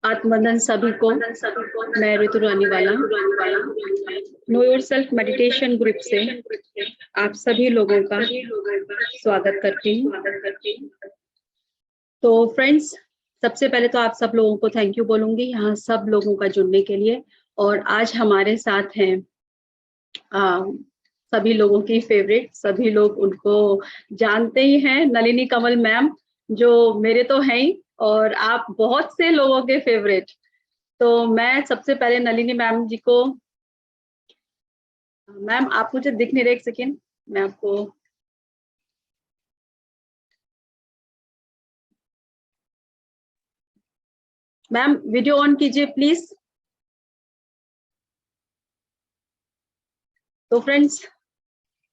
आत्मदन सभी को, मैं ऋतु रानीवाला know your self meditation group से आप सभी लोगों का स्वागत करती हूँ। तो फ्रेंड्स, सबसे पहले तो आप सब लोगों को थैंक यू बोलूंगी यहाँ सब लोगों का जुड़ने के लिए। और आज हमारे साथ हैं सभी लोगों की फेवरेट, सभी लोग उनको जानते ही हैं, नलिनी कमल मैम, जो मेरे तो हैं ही और आप बहुत से लोगों के फेवरेट। तो मैं सबसे पहले नलिनी मैम जी को, मैम आप मुझे दिख नहीं रहे, एक सेकेंड मैं आपको, मैम वीडियो ऑन कीजिए प्लीज। तो फ्रेंड्स,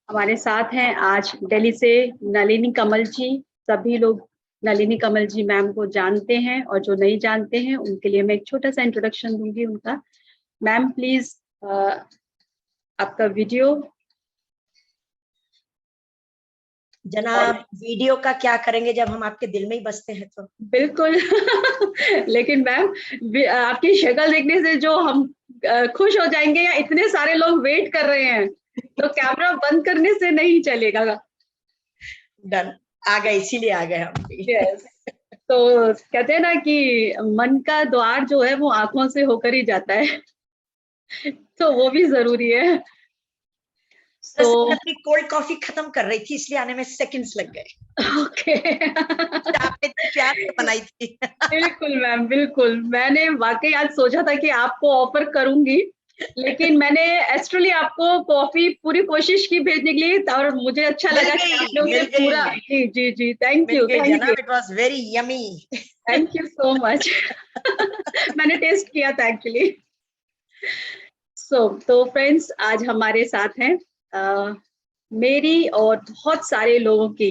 हमारे साथ हैं आज दिल्ली से नलिनी कमल जी। सभी लोग नलिनी कमल जी मैम को जानते हैं और जो नहीं जानते हैं उनके लिए मैं एक छोटा सा इंट्रोडक्शन दूंगी उनका। मैम प्लीज आपका वीडियो। जनाब, वीडियो का क्या करेंगे जब हम आपके दिल में ही बसते हैं तो। बिल्कुल लेकिन मैम आपकी शक्ल देखने से जो हम खुश हो जाएंगे, या इतने सारे लोग वेट कर रहे हैं तो कैमरा बंद करने से नहीं चलेगा। डन, आ गए, इसीलिए आ गए हम। यस। तो कहते हैं ना कि मन का द्वार जो है वो आंखों से होकर ही जाता है तो वो भी जरूरी है। तो अपनी कोल्ड कॉफी खत्म कर रही थी, इसलिए आने में सेकंड्स लग गए। ओके आपने प्यार से बनाई थी। बिल्कुल मैम, बिल्कुल। मैंने वाकई आज सोचा था कि आपको ऑफर करूंगी, लेकिन मैंने एक्चुअली आपको कॉफी पूरी कोशिश की भेजने के लिए और मुझे अच्छा लगा कि आप लोगों ने पूरा। जी जी जी, thank you thank you. It was very yummy. Thank you so much मैंने टेस्ट किया था एक्चुअली। तो फ्रेंड्स, आज हमारे साथ हैं मेरी और बहुत सारे लोगों की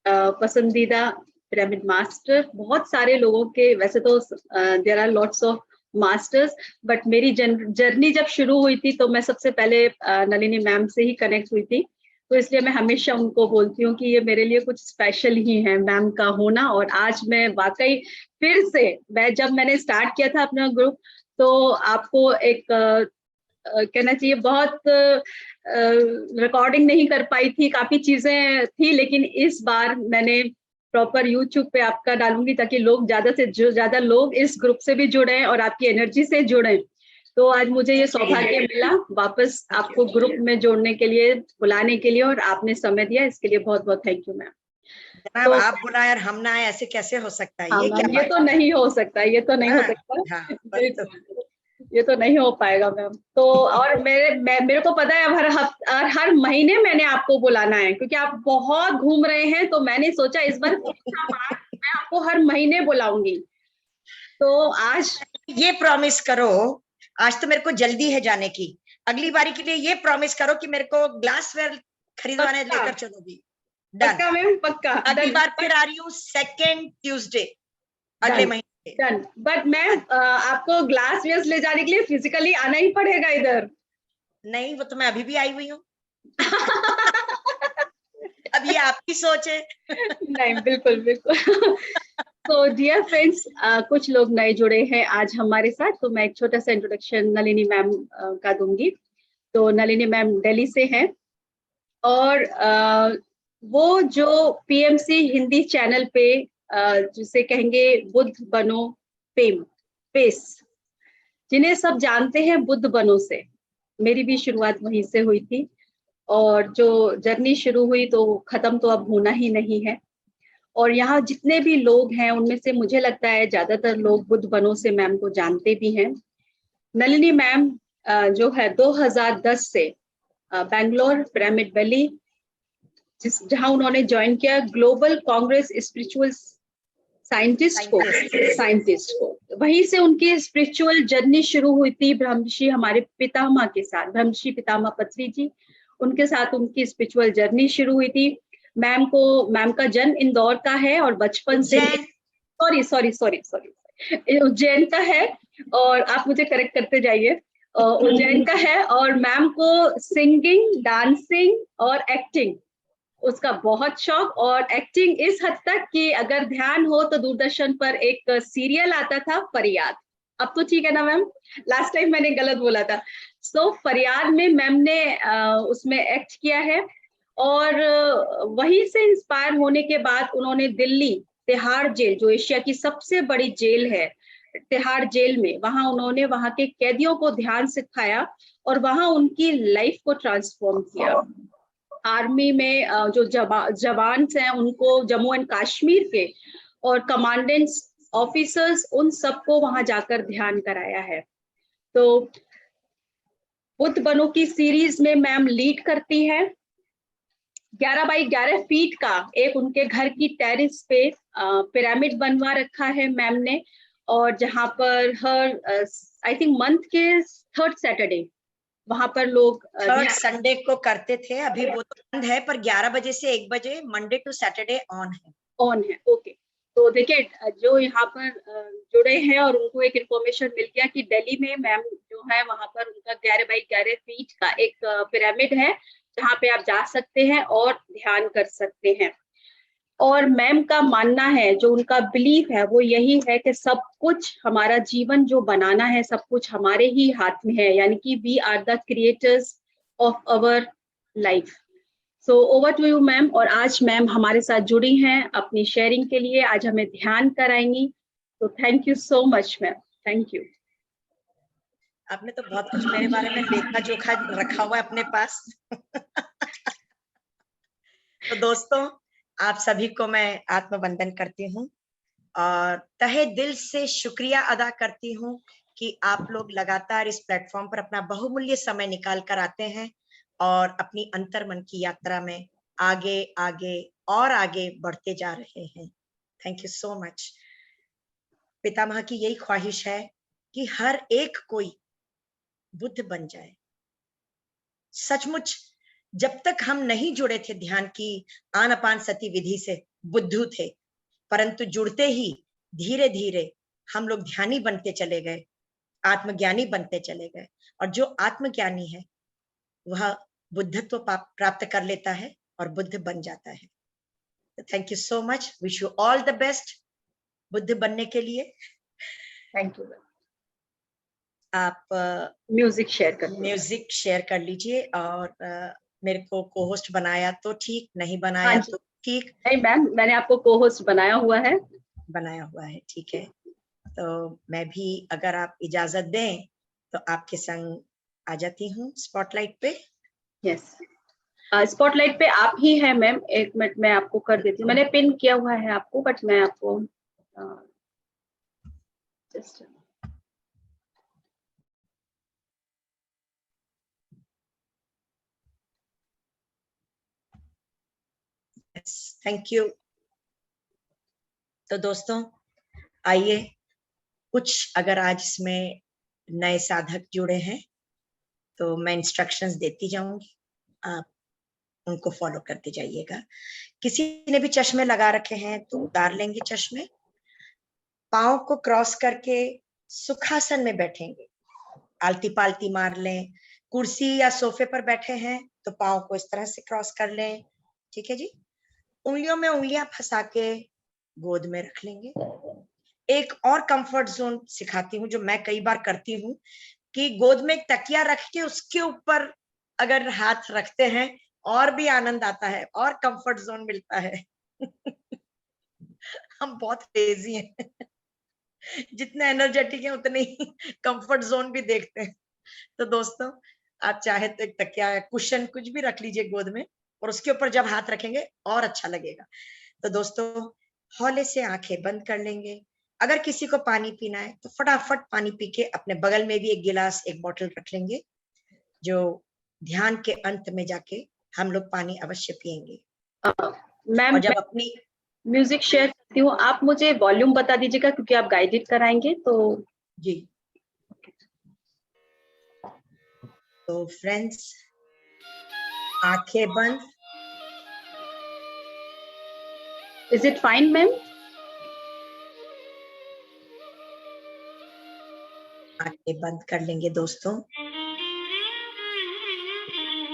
पसंदीदा पिरामिड मास्टर। बहुत सारे लोगों के, वैसे तो there are lots of masters, but मेरी जर्नी जब शुरू हुई थी तो मैं सबसे पहले नलिनी मैम से ही कनेक्ट हुई थी। तो इसलिए मैं हमेशा उनको बोलती हूँ कि ये मेरे लिए कुछ स्पेशल ही है मैम का होना। और आज मैं वाकई फिर से, जब मैंने स्टार्ट किया था अपना ग्रुप, तो आपको एक कहना चाहिए बहुत रिकॉर्डिंग नहीं कर पाई थी, काफी चीजें थी, लेकिन इस बार मैंने प्रॉपर यूट्यूब पे आपका डालूंगी ताकि लोग ज्यादा से ज्यादा लोग इस ग्रुप से भी जुड़े और आपकी एनर्जी से जुड़े। तो आज मुझे ये सौभाग्य मिला वापस आपको ग्रुप में जोड़ने के लिए, बुलाने के लिए, और आपने समय दिया, इसके लिए बहुत बहुत थैंक यू मैम। तो आप बुलाए और हम ना आए, ऐसे कैसे हो सकता है? ये तो नहीं हो सकता, ये तो नहीं हो सकता, ये तो नहीं हो पाएगा मैम। तो और मेरे को पता है हर महीने मैंने आपको बुलाना है, क्योंकि आप बहुत घूम रहे हैं। तो मैंने सोचा इस बार मैं आपको हर महीने बुलाऊंगी। तो आज ये प्रॉमिस करो, आज तो मेरे को जल्दी है जाने की, अगली बारी के लिए ये प्रॉमिस करो कि मेरे को ग्लासवेयर खरीदवाने लेकर चलोगी। पक्का मैम, पक्का। अगली बार फिर आ रही हूँ 2nd ट्यूसडे अगले महीने। डन। बट मैम आपको ग्लास वेयर ले जाने के लिए फिजिकली आना ही पड़ेगा इधर। नहीं, वो तो मैं अभी भी आई हुई हूँ अब ये आपकी सोच है। नहीं, बिल्कुल बिल्कुल तो डियर फ्रेंड्स, कुछ लोग नए जुड़े हैं आज हमारे साथ, तो मैं एक छोटा सा इंट्रोडक्शन नलिनी मैम का दूंगी। तो नलिनी मैम दिल्ली से हैं और वो जो पीएमसी हिंदी चैनल पे जिसे कहेंगे बुद्ध बनो पेस, जिन्हें सब जानते हैं बुद्ध बनो से, मेरी भी शुरुआत वहीं से हुई थी। और जो जर्नी शुरू हुई तो खत्म तो अब होना ही नहीं है। और यहाँ जितने भी लोग हैं उनमें से मुझे लगता है ज्यादातर लोग बुद्ध बनो से मैम को जानते भी हैं। नलिनी मैम जो है 2010 से बैंगलोर पिरामिड वैली, जहां उन्होंने ज्वाइन किया ग्लोबल कांग्रेस स्पिरिचुअल साइंटिस्ट को, वहीं से उनकी स्पिरिचुअल जर्नी शुरू हुई थी ब्रह्मर्षि हमारे पितामह के साथ, ब्रह्मर्षि पितामह पत्री जी, उनके साथ उनकी स्पिरिचुअल जर्नी शुरू हुई थी। मैम का जन्म इंदौर का है और बचपन से सॉरी उज्जैन का है, और आप मुझे करेक्ट करते जाइए, उज्जैन का है। और मैम को सिंगिंग, डांसिंग और एक्टिंग, उसका बहुत शौक, और एक्टिंग इस हद तक कि अगर ध्यान हो तो दूरदर्शन पर एक सीरियल आता था फरियाद, अब तो ठीक है ना मैम, लास्ट टाइम मैंने गलत बोला था। सो फरियाद में मैम ने उसमें एक्ट किया है, और वहीं से इंस्पायर होने के बाद उन्होंने दिल्ली तिहाड़ जेल, जो एशिया की सबसे बड़ी जेल है, तिहाड़ जेल में, वहां उन्होंने वहां के कैदियों को ध्यान सिखाया और वहां उनकी लाइफ को ट्रांसफॉर्म किया। आर्मी में जो जवान हैं उनको जम्मू एंड कश्मीर के, और कमांडेंट्स ऑफिसर्स, उन सबको वहां जाकर ध्यान कराया है। तो बुद्ध बनो की सीरीज में मैम लीड करती है। 11 बाई 11 फीट का एक उनके घर की टेरिस पे पिरामिड बनवा रखा है मैम ने, और जहां पर हर आई थिंक मंथ के थर्ड सैटरडे वहां पर लोग थर्ड संडे को करते थे, अभी वो तो बंद है, पर 11 बजे से 1 बजे मंडे टू सैटरडे ऑन है। ऑन है, ओके। तो देखिए जो यहाँ पर जुड़े हैं और उनको एक इन्फॉर्मेशन मिल गया कि दिल्ली में मैम जो है वहां पर उनका 11 बाई 11 फीट का एक पिरामिड है, जहाँ पे आप जा सकते हैं और ध्यान कर सकते हैं। और मैम का मानना है, जो उनका बिलीफ है वो यही है कि सब कुछ हमारा जीवन जो बनाना है सब कुछ हमारे ही हाथ में है, यानी कि we are the creators of our life. So over to you ma'am. और आज मैम हमारे साथ जुड़ी हैं अपनी शेयरिंग के लिए, आज हमें ध्यान कराएंगी, तो thank you so much ma'am, thank you. आपने तो बहुत कुछ मेरे बारे में लेखा जोखा रखा हुआ है अपने पास। तो दोस्तों, आप सभी को मैं आत्मवंदन करती हूँ और तहे दिल से शुक्रिया अदा करती हूँ कि आप लोग लगातार इस प्लेटफॉर्म पर अपना बहुमूल्य समय निकाल कर आते हैं और अपनी अंतर्मन की यात्रा में आगे आगे और आगे बढ़ते जा रहे हैं। Thank you so much. पितामह की यही ख्वाहिश है कि हर एक कोई बुद्ध बन जाए। सचमुच जब तक हम नहीं जुड़े थे ध्यान की आनापान सती विधि से, बुद्धू थे, परंतु जुड़ते ही धीरे धीरे हम लोग ध्यानी बनते चले गए, आत्मज्ञानी बनते चले गए, और जो आत्मज्ञानी है वह बुद्धत्व प्राप्त कर लेता है और बुद्ध बन जाता है। Thank you so much, wish you all the best Buddha बनने के लिए। Thank you. आप म्यूजिक शेयर कर लीजिए, और मेरे को को होस्ट बनाया तो ठीक, नहीं बनाया हाँ तो ठीक। नहीं मैम, मैंने आपको को होस्ट बनाया हुआ है। ठीक है। तो मैं भी अगर आप इजाजत दें तो आपके संग आ जाती हूँ स्पॉटलाइट पे। यस, स्पॉटलाइट पे आप ही हैं मैम, एक मिनट मैं आपको कर देती हूँ, मैंने पिन किया हुआ है आपको, बट मैं आपको जस्ट थैंक यू। तो दोस्तों आइए, कुछ अगर आज इसमें नए साधक जुड़े हैं तो मैं इंस्ट्रक्शंस देती जाऊंगी, आप उनको फॉलो करते जाइएगा। किसी ने भी चश्मे लगा रखे हैं तो उतार लेंगे चश्मे, पाँव को क्रॉस करके सुखासन में बैठेंगे, आलती पालती मार लें। कुर्सी या सोफे पर बैठे हैं तो पाँव को इस तरह से क्रॉस कर लें, ठीक है जी। उंगलियों में उंगलियां फंसा के गोद में रख लेंगे। एक और कंफर्ट जोन सिखाती हूँ जो मैं कई बार करती हूँ, कि गोद में एक तकिया रख के उसके ऊपर अगर हाथ रखते हैं और भी आनंद आता है और कंफर्ट जोन मिलता है। हम बहुत तेजी हैं। जितने एनर्जेटिक है उतने ही कंफर्ट जोन भी देखते हैं। तो दोस्तों, आप चाहे तो एक तकिया या कुशन कुछ भी रख लीजिए गोद में, और उसके ऊपर जब हाथ रखेंगे और अच्छा लगेगा। तो दोस्तों, हौले से आंखें बंद कर लेंगे। अगर किसी को पानी पीना है तो फटाफट पानी पी के अपने बगल में भी एक गिलास, एक बोतल रख लेंगे, जो ध्यान के अंत में जाके हम लोग पानी अवश्य पिएंगे। मैम और जब अपनी म्यूजिक शेयर करती हूँ, आप मुझे वॉल्यूम बता दीजिएगा क्योंकि आप गाइडेड कराएंगे तो। जी, तो फ्रेंड्स, आंखें बंद। Is it fine ma'am? आंखें बंद कर लेंगे दोस्तों,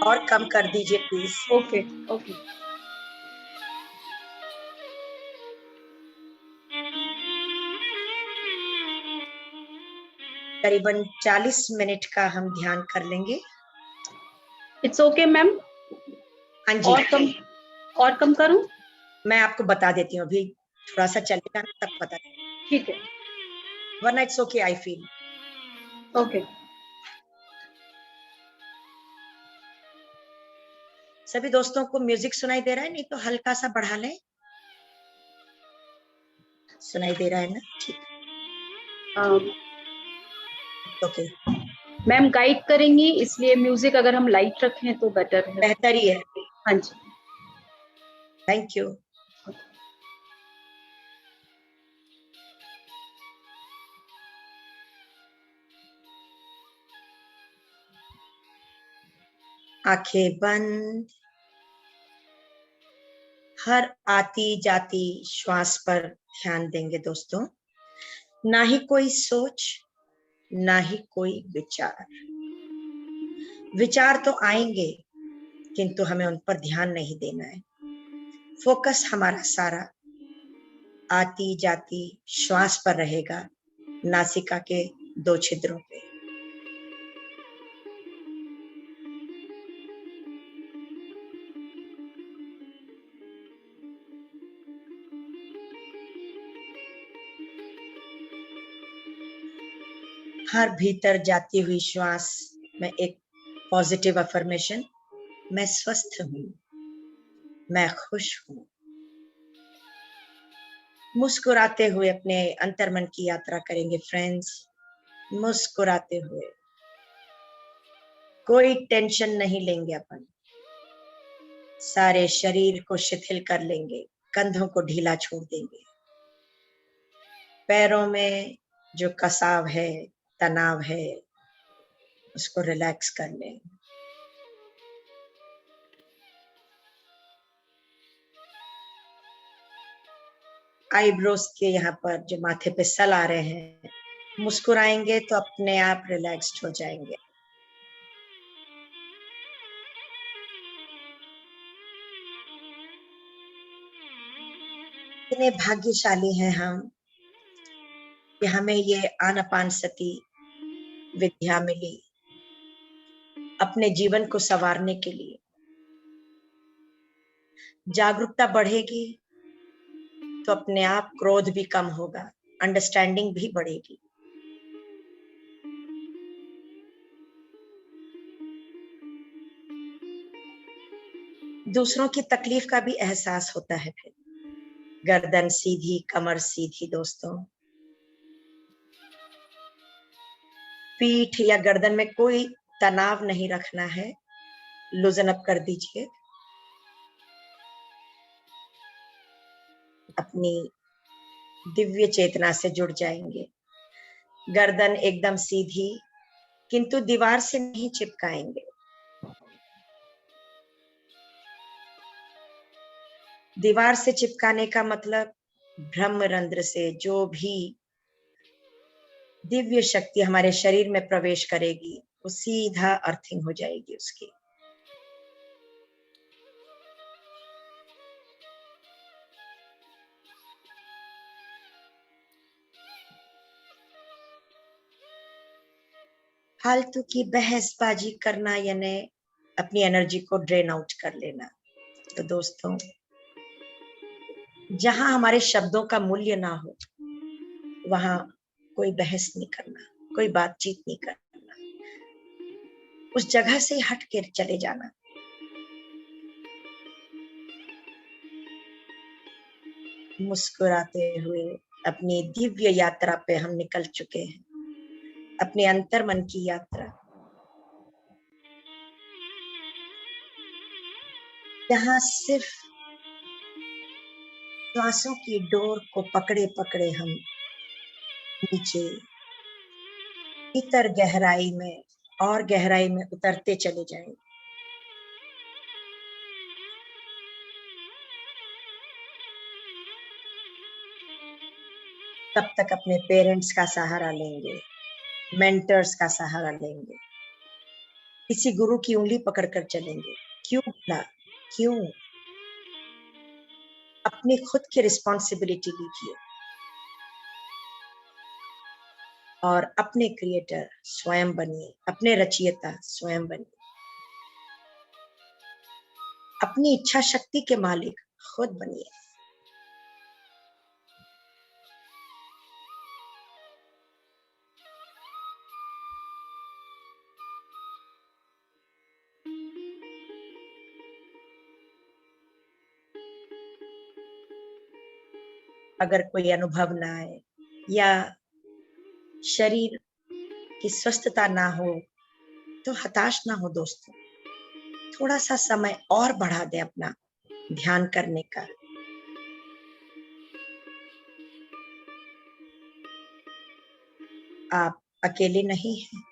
और कम कर दीजिए प्लीज। Okay okay. करीबन 40 मिनट का हम ध्यान कर लेंगे। It's okay ma'am. हाँ जी, और कम करूं? मैं आपको बता देती हूँ, अभी थोड़ा सा चलेगा ना तब पता, ठीक है, वरना it's okay I feel. Okay. सभी दोस्तों को म्यूजिक सुनाई दे रहा है? नहीं तो हल्का सा बढ़ा लें। सुनाई दे रहा है ना? ठीक, ओके। मैम गाइड करेंगी, इसलिए म्यूजिक अगर हम लाइट रखें तो बेटर है। बेहतर ही है। हाँ जी। Thank you. आंखें बंद। हर आती जाती श्वास पर ध्यान देंगे दोस्तों। ना ही कोई सोच, ना ही कोई विचार। विचार तो आएंगे, किंतु हमें उन पर ध्यान नहीं देना है। फोकस हमारा सारा आती जाती श्वास पर रहेगा, नासिका के 2 छिद्रों पे। हर भीतर जाती हुई श्वास में एक पॉजिटिव अफर्मेशन, मैं स्वस्थ हूं, मैं खुश हूं। मुस्कुराते हुए अपने अंतर्मन की यात्रा करेंगे फ्रेंड्स। मुस्कुराते हुए कोई टेंशन नहीं लेंगे अपन। सारे शरीर को शिथिल कर लेंगे, कंधों को ढीला छोड़ देंगे। पैरों में जो कसाव है, तनाव है, उसको रिलैक्स कर लें। आईब्रोज के यहाँ पर जो माथे पे सल आ रहे हैं, मुस्कुराएंगे तो अपने आप रिलैक्स्ड हो जाएंगे। इतने भाग्यशाली हैं हम कि हमें ये आनापानसती विद्या मिली अपने जीवन को संवारने के लिए। जागरूकता बढ़ेगी तो अपने आप क्रोध भी कम होगा, अंडरस्टैंडिंग भी बढ़ेगी। दूसरों की तकलीफ का भी एहसास होता है। फिर गर्दन सीधी, कमर सीधी दोस्तों। पीठ या गर्दन में कोई तनाव नहीं रखना है, लूजन अप कर दीजिए। अपनी दिव्य चेतना से जुड़ जाएंगे। गर्दन एकदम सीधी, किंतु दीवार से नहीं चिपकाएंगे। दीवार से चिपकाने का मतलब ब्रह्मरंध्र से जो भी दिव्य शक्ति हमारे शरीर में प्रवेश करेगी, वो सीधा अर्थिंग हो जाएगी उसकी। फालतू की बहसबाजी करना यानी अपनी एनर्जी को ड्रेन आउट कर लेना। तो दोस्तों, जहां हमारे शब्दों का मूल्य ना हो, वहां कोई बहस नहीं करना, कोई बातचीत नहीं करना। उस जगह से हट के चले जाना। मुस्कुराते हुए अपनी दिव्य यात्रा पे हम निकल चुके हैं, अपने अंतर्मन की यात्रा। जहां सिर्फ श्वासों की डोर को पकड़े पकड़े हम नीचे भीतर गहराई में और गहराई में उतरते चले जाएंगे। तब तक अपने पेरेंट्स का सहारा लेंगे, मेंटर्स का सहारा लेंगे, किसी गुरु की उंगली पकड़कर चलेंगे। क्यों ना, क्यों? अपनी खुद की रिस्पॉन्सिबिलिटी लीजिए। और अपने क्रिएटर स्वयं बनिए, अपने रचयिता स्वयं बनिए, अपनी इच्छा शक्ति के मालिक खुद बनिए। अगर कोई अनुभव ना आए या शरीर की स्वस्थता ना हो तो हताश ना हो दोस्तों, थोड़ा सा समय और बढ़ा दे अपना ध्यान करने का। आप अकेले नहीं हैं,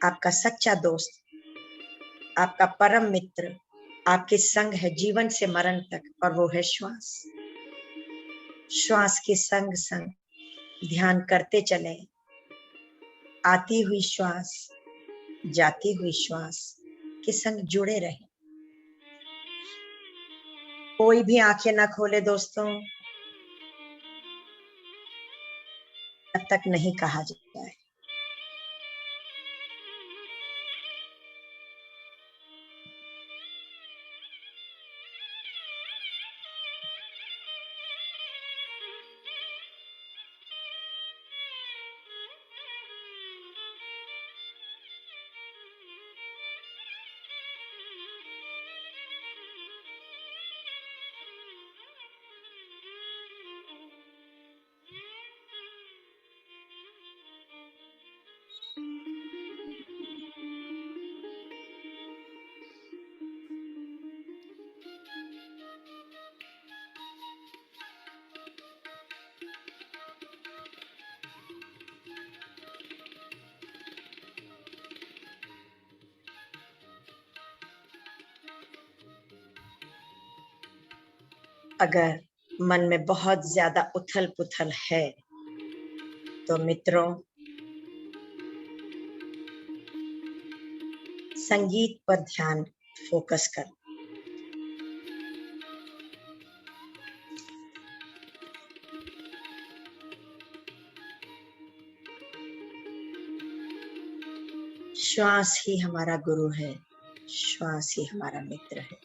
आपका सच्चा दोस्त, आपका परम मित्र आपके संग है जीवन से मरण तक, और वो है श्वास। श्वास के संग संग ध्यान करते चले, आती हुई श्वास, जाती हुई श्वास के संग जुड़े रहे। कोई भी आंखें ना खोले दोस्तों जब तक नहीं कहा जाए। अगर मन में बहुत ज्यादा उथल पुथल है तो मित्रों संगीत पर ध्यान फोकस कर। श्वास ही हमारा गुरु है, श्वास ही हमारा मित्र है।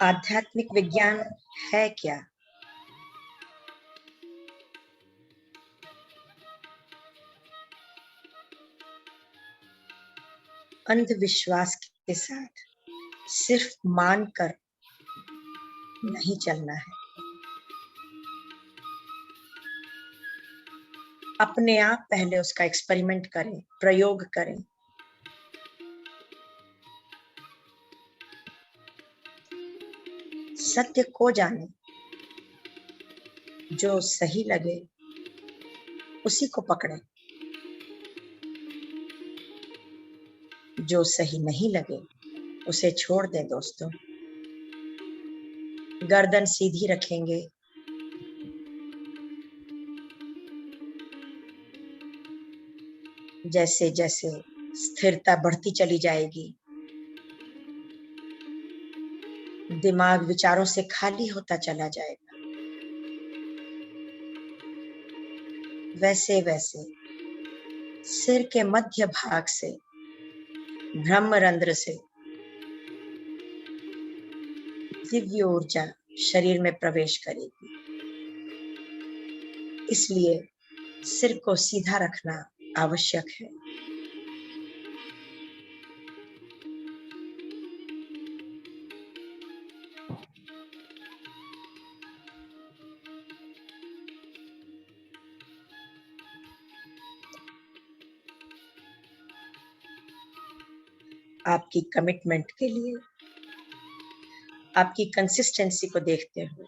आध्यात्मिक विज्ञान है क्या? अंधविश्वास के साथ सिर्फ मानकर नहीं चलना है, अपने आप पहले उसका एक्सपेरिमेंट करें, प्रयोग करें। सत्य को जाने, जो सही लगे उसी को पकड़े, जो सही नहीं लगे उसे छोड़ दें दोस्तों। गर्दन सीधी रखेंगे, जैसे जैसे स्थिरता बढ़ती चली जाएगी, दिमाग विचारों से खाली होता चला जाएगा, वैसे वैसे सिर के मध्य भाग से, ब्रह्मरंध्र से दिव्य ऊर्जा शरीर में प्रवेश करेगी। इसलिए सिर को सीधा रखना आवश्यक है। आपकी कमिटमेंट के लिए, आपकी कंसिस्टेंसी को देखते हुए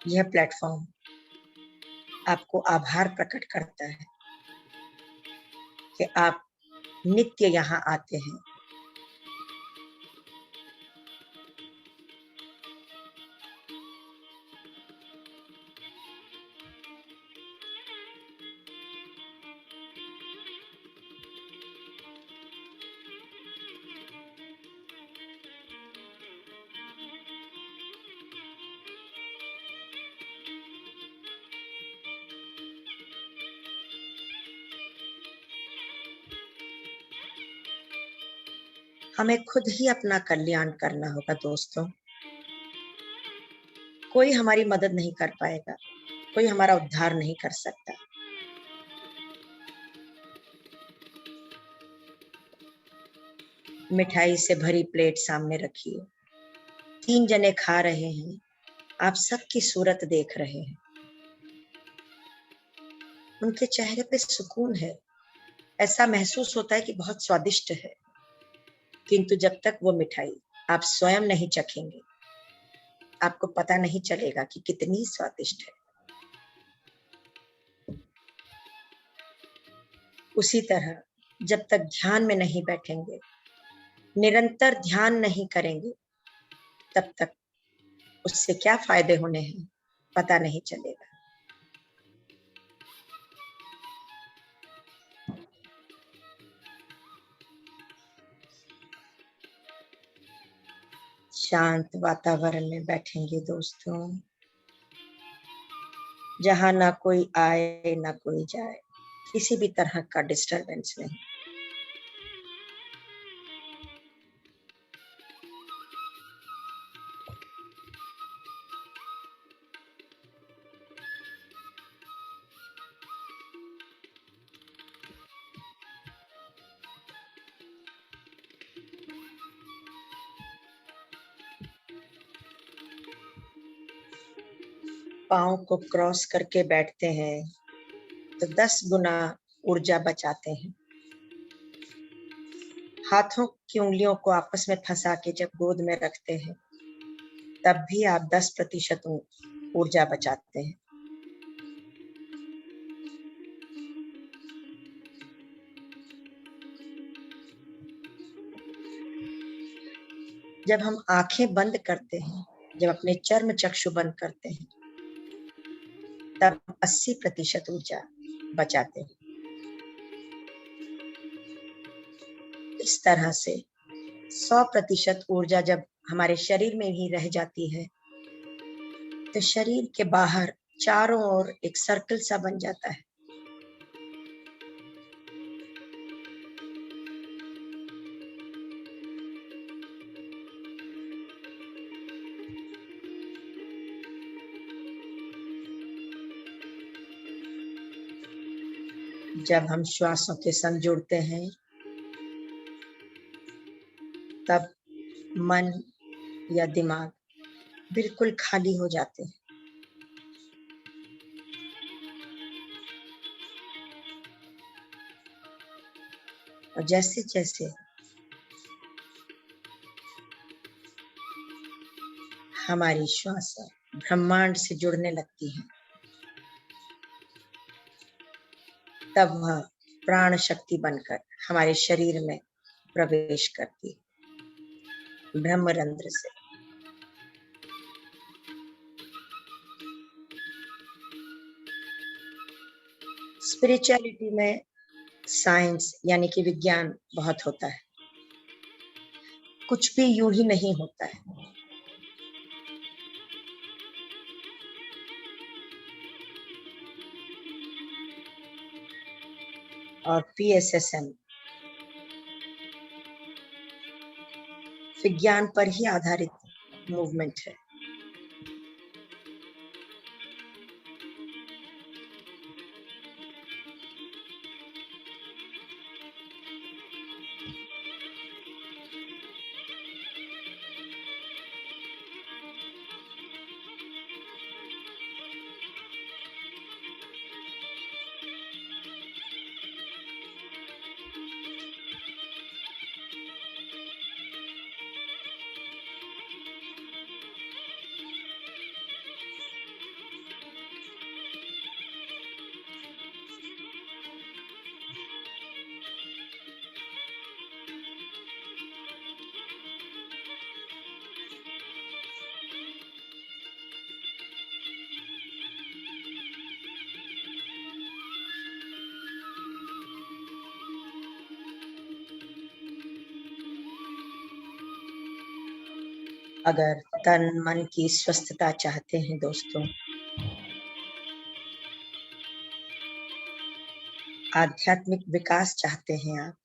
यह प्लेटफॉर्म आपको आभार प्रकट करता है कि आप नित्य यहाँ आते हैं। हमें खुद ही अपना कल्याण करना होगा दोस्तों। कोई हमारी मदद नहीं कर पाएगा, कोई हमारा उद्धार नहीं कर सकता। मिठाई से भरी प्लेट सामने रखिए, 3 जने खा रहे हैं, आप सबकी सूरत देख रहे हैं, उनके चेहरे पे सुकून है, ऐसा महसूस होता है कि बहुत स्वादिष्ट है। किंतु जब तक वो मिठाई आप स्वयं नहीं चखेंगे, आपको पता नहीं चलेगा कि कितनी स्वादिष्ट है। उसी तरह जब तक ध्यान में नहीं बैठेंगे, निरंतर ध्यान नहीं करेंगे, तब तक उससे क्या फायदे होने हैं पता नहीं चलेगा। शांत वातावरण में बैठेंगे दोस्तों, जहां ना कोई आए ना कोई जाए, किसी भी तरह का डिस्टरबेंस नहीं। पाँव को क्रॉस करके बैठते हैं तो 10 गुना ऊर्जा बचाते हैं। हाथों की उंगलियों को आपस में फंसा के जब गोद में रखते हैं, तब भी आप 10% ऊर्जा बचाते हैं। जब हम आंखें बंद करते हैं, जब अपने चर्म चक्षु बंद करते हैं, तब 80% ऊर्जा बचाते हैं। इस तरह से 100% ऊर्जा जब हमारे शरीर में ही रह जाती है, तो शरीर के बाहर चारों ओर एक सर्कल सा बन जाता है। जब हम श्वासों के संग जुड़ते हैं, तब मन या दिमाग बिल्कुल खाली हो जाते हैं। और जैसे जैसे हमारी श्वास ब्रह्मांड से जुड़ने लगती है, तब वह प्राण शक्ति बनकर हमारे शरीर में प्रवेश करती है ब्रह्मरंध्र से। स्पिरिचुअलिटी में साइंस यानी कि विज्ञान बहुत होता है, कुछ भी यूं ही नहीं होता है। और PSSM विज्ञान पर ही आधारित मूवमेंट है। अगर तन मन की स्वस्थता चाहते हैं दोस्तों, आध्यात्मिक विकास चाहते हैं आप,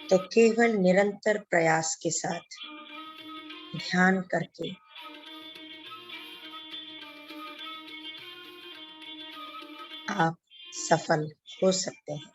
तो केवल निरंतर प्रयास के साथ ध्यान करके आप सफल हो सकते हैं।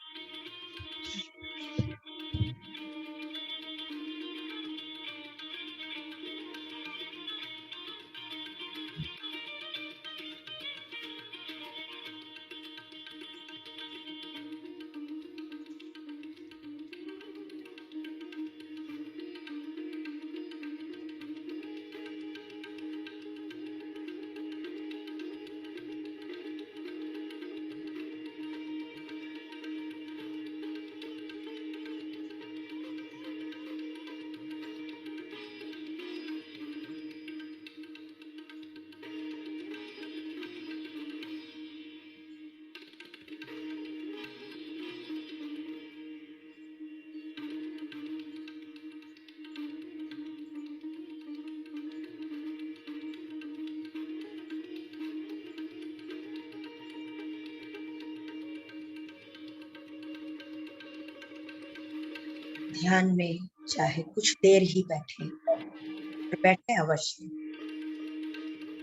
ध्यान में चाहे कुछ देर ही बैठे, और बैठे अवश्य,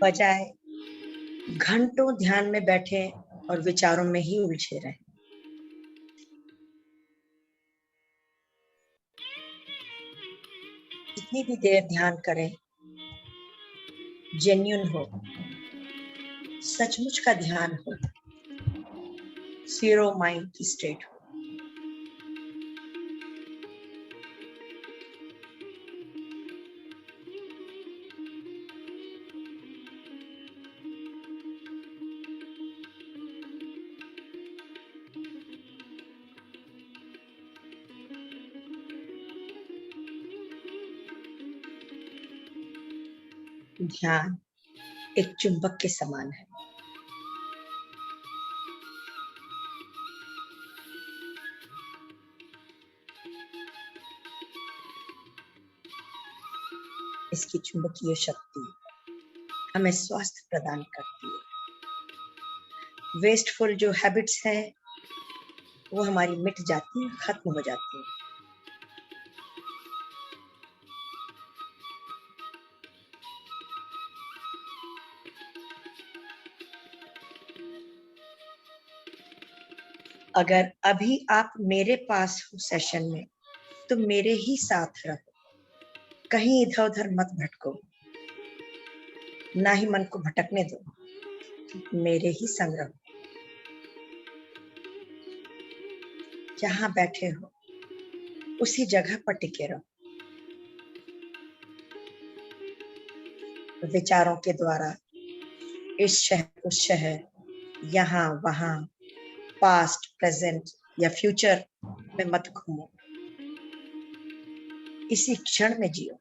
बजाय घंटों ध्यान में बैठे और विचारों में ही उलझे रहे। जितनी भी देर ध्यान करें, जेन्युइन हो, सचमुच का ध्यान हो, जीरो माइंड की स्टेट हो। ध्यान एक चुंबक के समान है। इसकी चुंबकीय शक्ति हमें स्वास्थ्य प्रदान करती है। वेस्टफुल जो हैबिट्स हैं वो हमारी मिट जाती है, खत्म हो जाती है। अगर अभी आप मेरे पास हो सेशन में, तो मेरे ही साथ रहो, कहीं इधर उधर मत भटको, ना ही मन को भटकने दो, मेरे ही संग रहो। जहां बैठे हो उसी जगह पर टिके रहो। विचारों के द्वारा इस शहर उस शहर, यहाँ वहां, पास्ट प्रेजेंट या फ्यूचर में मत घूमो, इसी क्षण में जियो।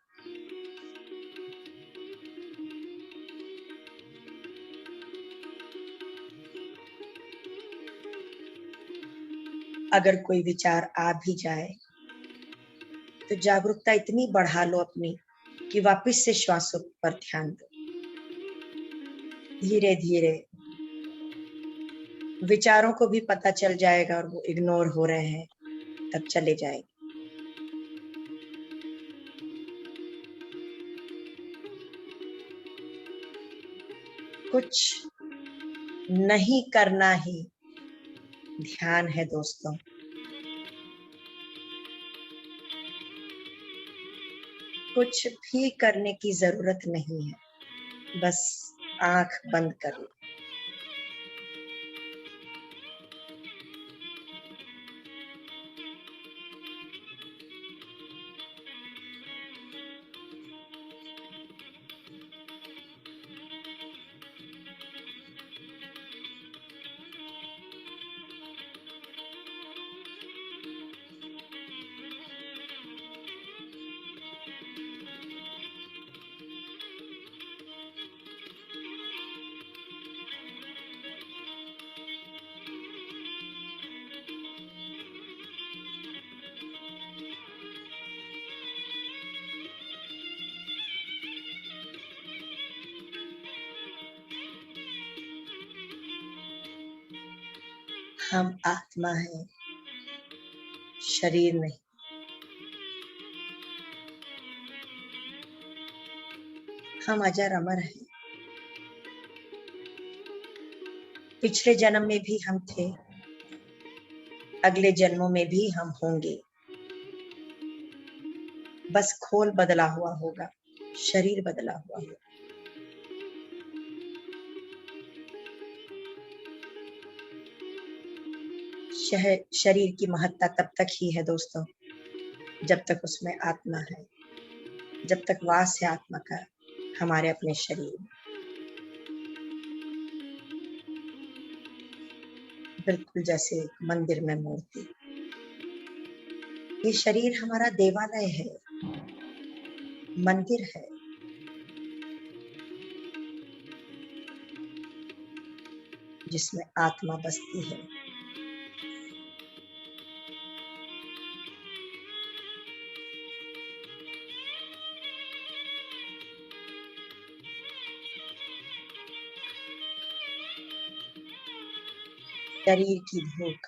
अगर कोई विचार आ भी जाए तो जागरूकता इतनी बढ़ा लो अपनी कि वापस से श्वासों पर ध्यान दो। धीरे धीरे विचारों को भी पता चल जाएगा और वो इग्नोर हो रहे हैं, तब चले जाएंगे। कुछ नहीं करना ही ध्यान है दोस्तों। कुछ भी करने की जरूरत नहीं है, बस आंख बंद कर लो। हम आत्मा हैं, शरीर नहीं। हम अजर अमर हैं। पिछले जन्म में भी हम थे, अगले जन्मों में भी हम होंगे। बस खोल बदला हुआ होगा, शरीर बदला हुआ होगा। शरीर की महत्ता तब तक ही है दोस्तों, जब तक उसमें आत्मा है, जब तक वास है आत्मा का हमारे अपने शरीर में। बिल्कुल जैसे मंदिर में मूर्ति। ये शरीर हमारा देवालय है, मंदिर है। जिसमें आत्मा बसती है। शरीर की भूख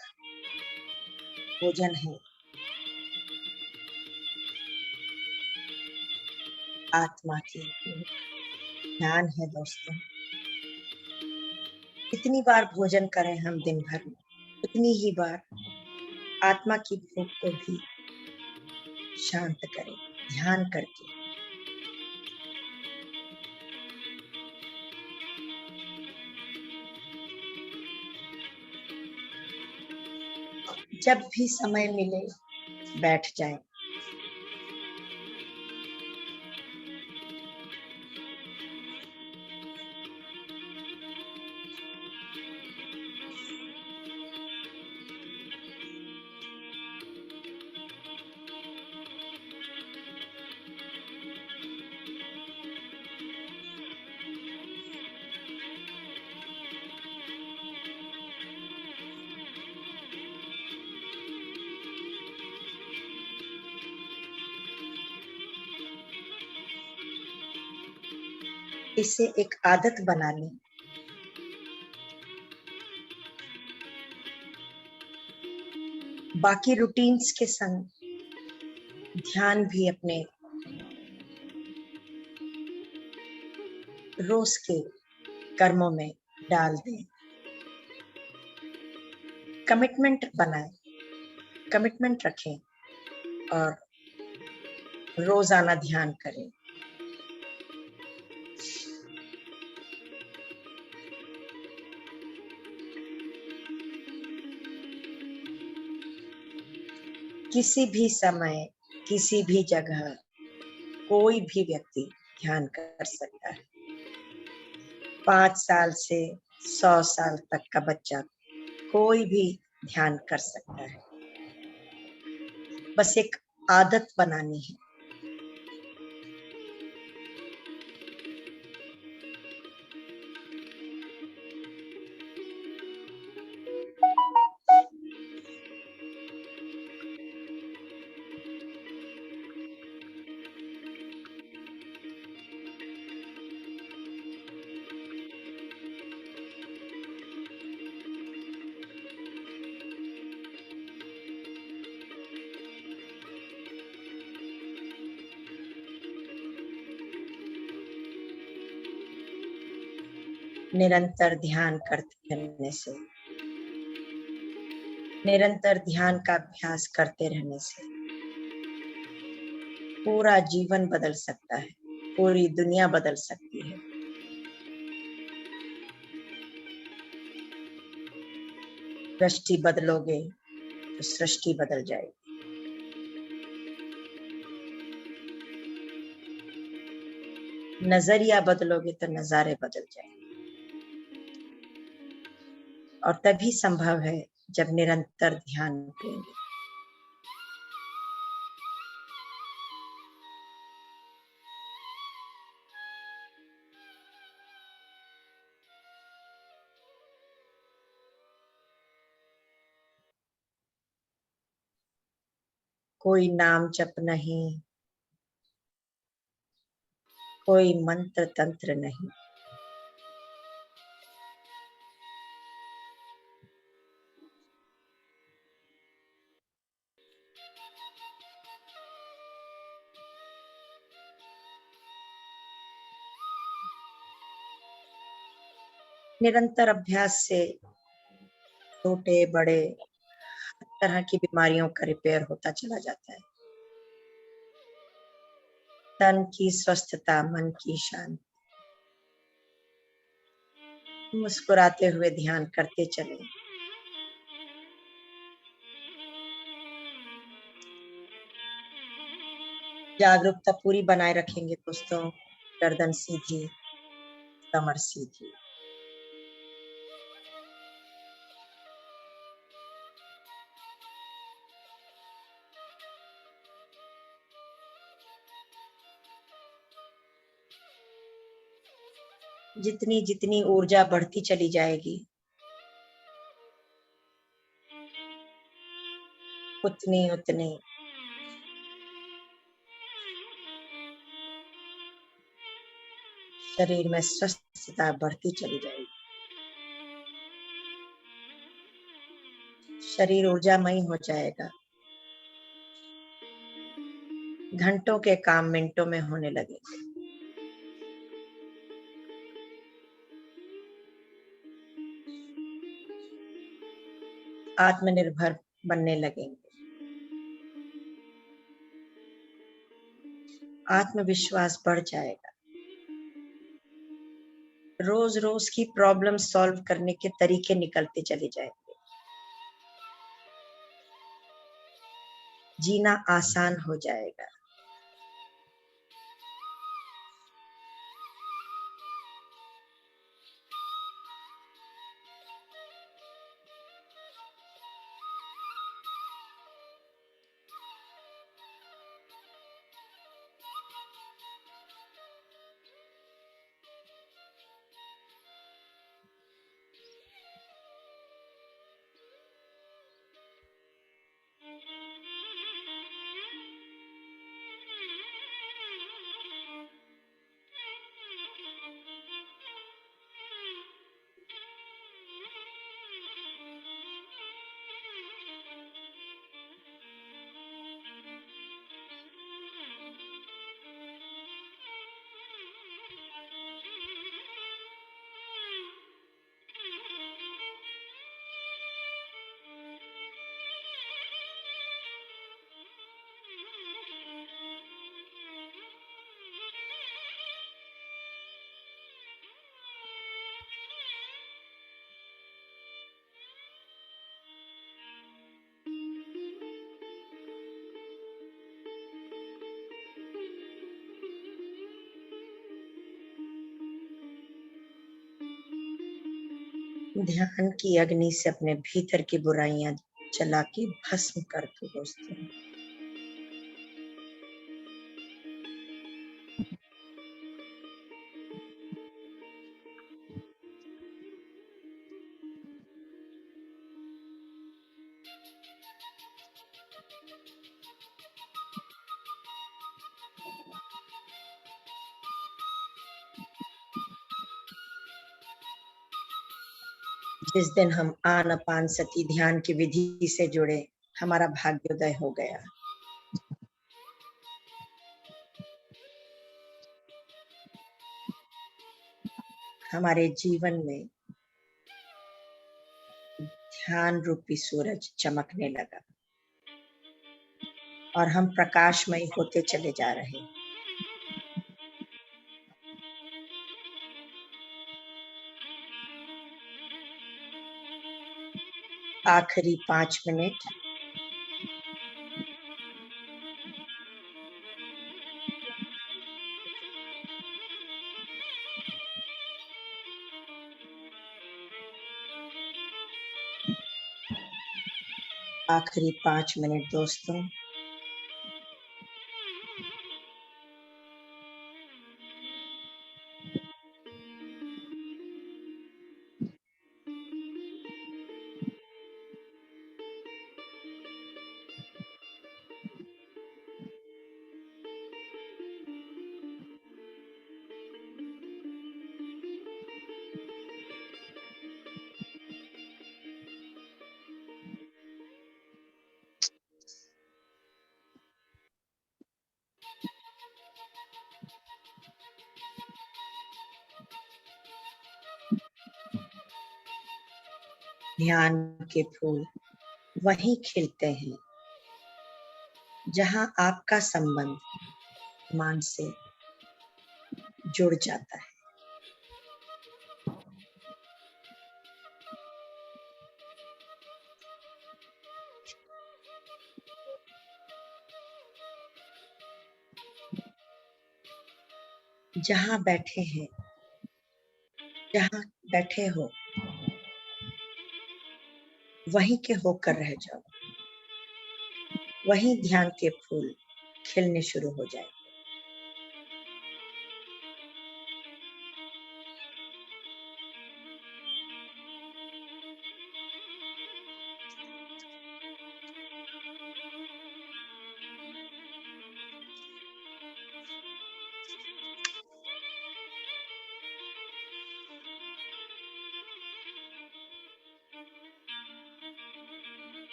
भोजन है, आत्मा की भूख ध्यान है दोस्तों। कितनी बार भोजन करें हम दिन भर में, उतनी ही बार आत्मा की भूख को भी शांत करें ध्यान करके। जब भी समय मिले बैठ जाएं। इसे एक आदत बना लें। बाकी रूटीन्स के संग ध्यान भी अपने रोज के कर्मों में डाल दें। कमिटमेंट बनाएं, कमिटमेंट रखें और रोजाना ध्यान करें। किसी भी समय, किसी भी जगह कोई भी व्यक्ति ध्यान कर सकता है। 5 साल से 100 साल तक का बच्चा कोई भी ध्यान कर सकता है। बस एक आदत बनानी है। निरंतर ध्यान करते रहने से, निरंतर ध्यान का अभ्यास करते रहने से पूरा जीवन बदल सकता है, पूरी दुनिया बदल सकती है। दृष्टि बदलोगे तो सृष्टि बदल जाएगी। नजरिया बदलोगे तो नजारे बदल जाएंगे। और तभी संभव है जब निरंतर ध्यान करेंगे। कोई नाम जप नहीं, कोई मंत्र तंत्र नहीं, निरंतर अभ्यास से छोटे बड़े हर तरह की बीमारियों का रिपेयर होता चला जाता है। तन की स्वस्थता, मन की शांति। मुस्कुराते हुए ध्यान करते चले। जागरूकता पूरी बनाए रखेंगे दोस्तों। गर्दन सीधी, कमर सीधी। जितनी जितनी ऊर्जा बढ़ती चली जाएगी, उतनी उतनी शरीर में स्वस्थता बढ़ती चली जाएगी। शरीर ऊर्जामय हो जाएगा। घंटों के काम मिनटों में होने लगेंगे। आत्मनिर्भर बनने लगेंगे। आत्मविश्वास बढ़ जाएगा। रोज रोज की प्रॉब्लम सॉल्व करने के तरीके निकलते चले जाएंगे। जीना आसान हो जाएगा। ध्यान की अग्नि से अपने भीतर की बुराइयां जला के भस्म कर दो दोस्तों। जिस दिन हम आनापान सती ध्यान की विधि से जुड़े, हमारा भाग्योदय हो गया। हमारे जीवन में ध्यान रूपी सूरज चमकने लगा और हम प्रकाशमय होते चले जा रहे हैं। आखिरी 5 मिनट। आखिरी 5 मिनट दोस्तों। ध्यान के फूल वहीं खिलते हैं जहां आपका संबंध मान से जुड़ जाता है। जहां बैठे हो वहीं के होकर रह जाओ, वहीं ध्यान के फूल खिलने शुरू हो जाए।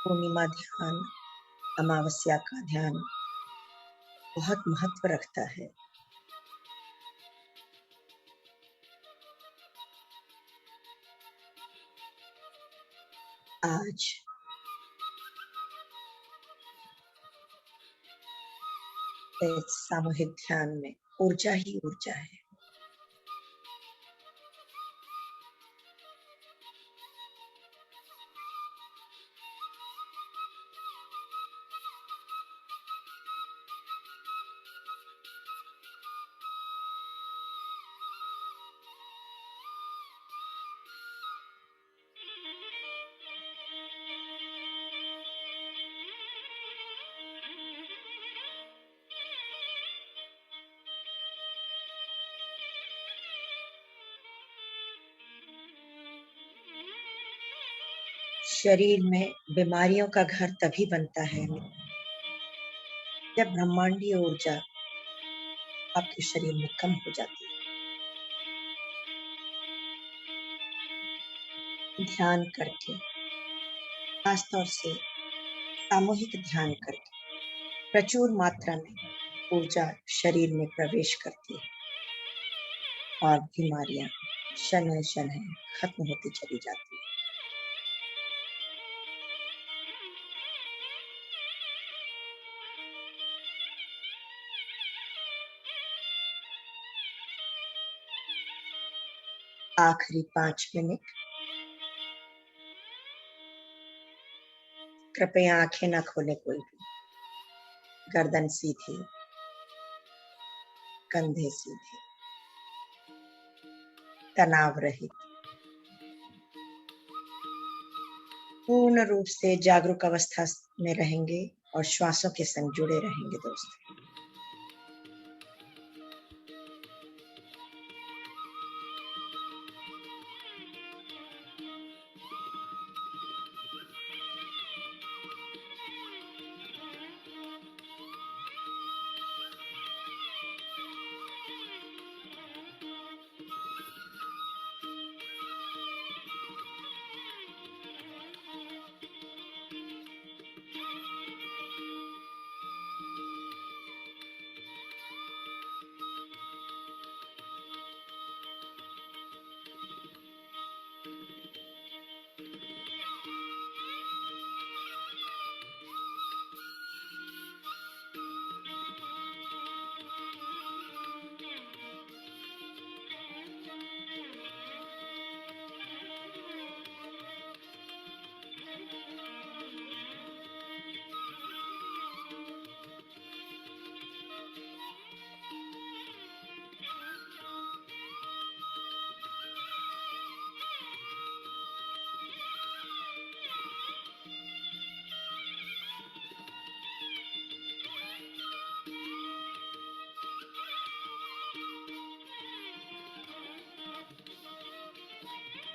पूर्णिमा ध्यान, अमावस्या का ध्यान बहुत महत्व रखता है। आज इस सामूहिक ध्यान में ऊर्जा ही ऊर्जा है। शरीर में बीमारियों का घर तभी बनता है जब ब्रह्मांडीय ऊर्जा आपके शरीर में कम हो जाती है। ध्यान करके, खासतौर से सामूहिक ध्यान करके प्रचुर मात्रा में ऊर्जा शरीर में प्रवेश करती है और बीमारियां शनय शनय खत्म होती चली जाती है। आखिरी 5 मिनट कृपया आंखें ना खोले कोई भी। गर्दन सीधी, कंधे सीधे, तनाव रहित, पूर्ण रूप से जागरूक अवस्था में रहेंगे और श्वासों के संग जुड़े रहेंगे दोस्तों।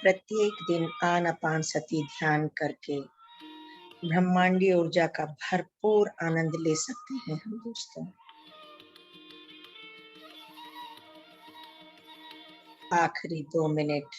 प्रत्येक दिन आनापानसती ध्यान करके ब्रह्मांडीय ऊर्जा का भरपूर आनंद ले सकते हैं हम दोस्तों। आखिरी 2 मिनट।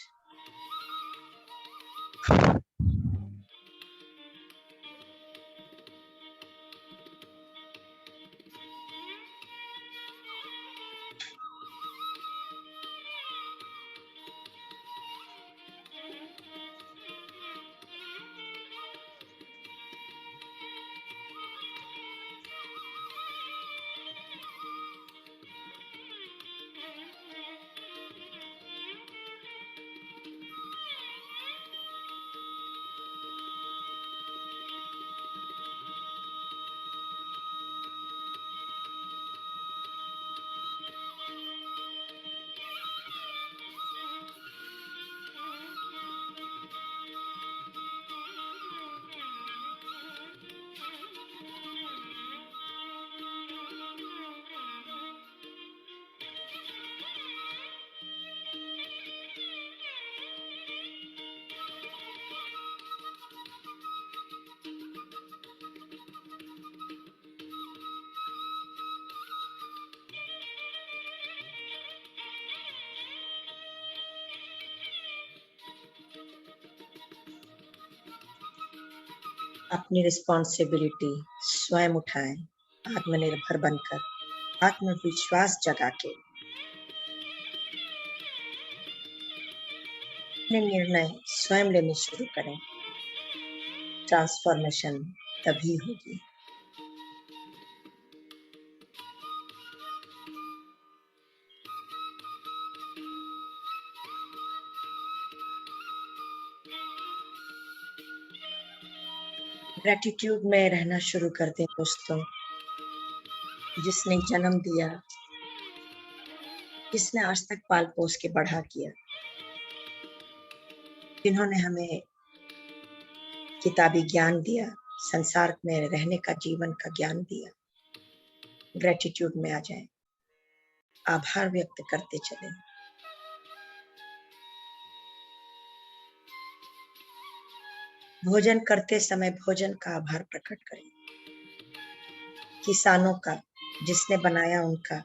अपनी रिस्पॉन्सिबिलिटी स्वयं उठाएं, आत्मनिर्भर बनकर, आत्मविश्वास जगा के अपने निर्णय स्वयं लेने शुरू करें। ट्रांसफॉर्मेशन तभी होगी। ग्रेटिट्यूड में रहना शुरू कर दें दोस्तों। जिसने जन्म दिया, जिसने आज तक पाल पोस के बड़ा किया, जिन्होंने हमें किताबी ज्ञान दिया, संसार में रहने का, जीवन का ज्ञान दिया, ग्रेटिट्यूड में आ जाएं, आभार व्यक्त करते चलें। भोजन करते समय भोजन का आभार प्रकट करें। किसानों का, जिसने बनाया उनका,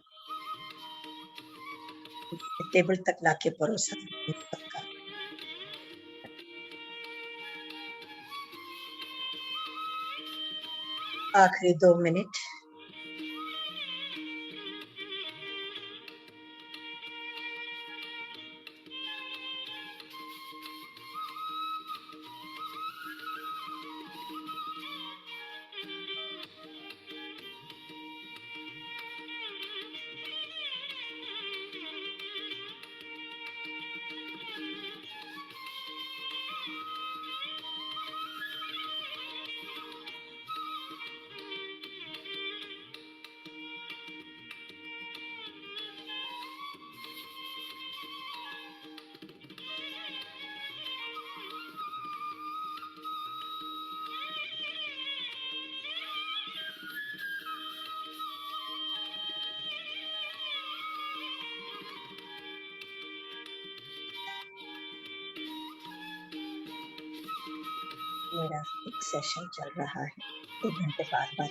टेबल तक लाके परोसा सबका। आखिरी 2 मिनट। मेरा एक सेशन चल रहा है 1 घंटे बाद।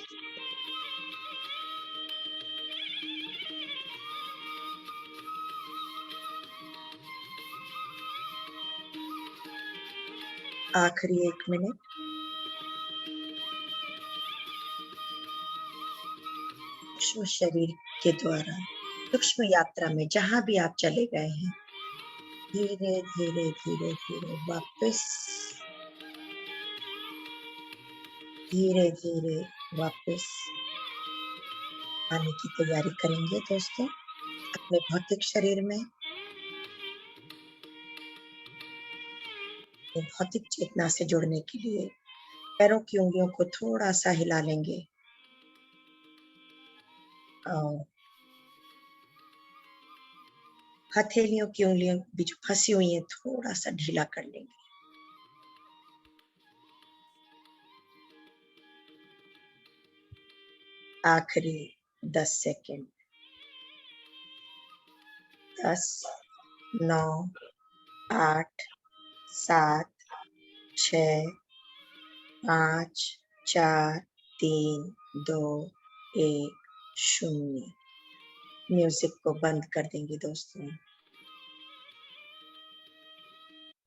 आखिरी 1 मिनट। सूक्ष्म शरीर के द्वारा सूक्ष्म यात्रा में जहां भी आप चले गए हैं, धीरे धीरे धीरे धीरे वापस, धीरे धीरे वापस आने की तैयारी करेंगे दोस्तों। अपने भौतिक शरीर में भौतिक चेतना से जुड़ने के लिए पैरों की उंगलियों को थोड़ा सा हिला लेंगे और हथेलियों की उंगलियों बीच फंसी हुई है थोड़ा सा ढीला कर लेंगे। आखिरी 10 सेकेंड। 10, 9, 8, 7 6 5 4 3 2 1 0। म्यूजिक को बंद कर देंगे दोस्तों।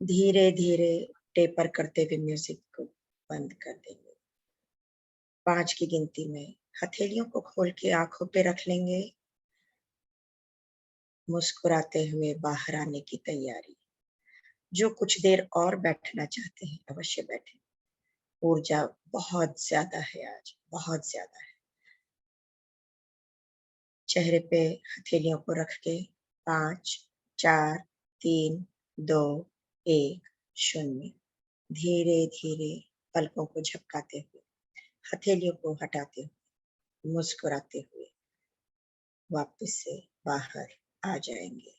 धीरे धीरे टेपर करते हुए म्यूजिक को बंद कर देंगे। 5 की गिनती में हथेलियों को खोल के आंखों पे रख लेंगे। मुस्कुराते हुए बाहर आने की तैयारी। जो कुछ देर और बैठना चाहते हैं अवश्य बैठे। ऊर्जा बहुत ज्यादा है, आज बहुत ज्यादा है। चेहरे पे हथेलियों को रख के 5 4 3 2 1 0। धीरे धीरे पलकों को झपकाते हुए, हथेलियों को हटाते हुए, मुस्कुराते हुए वापस से बाहर आ जाएंगे।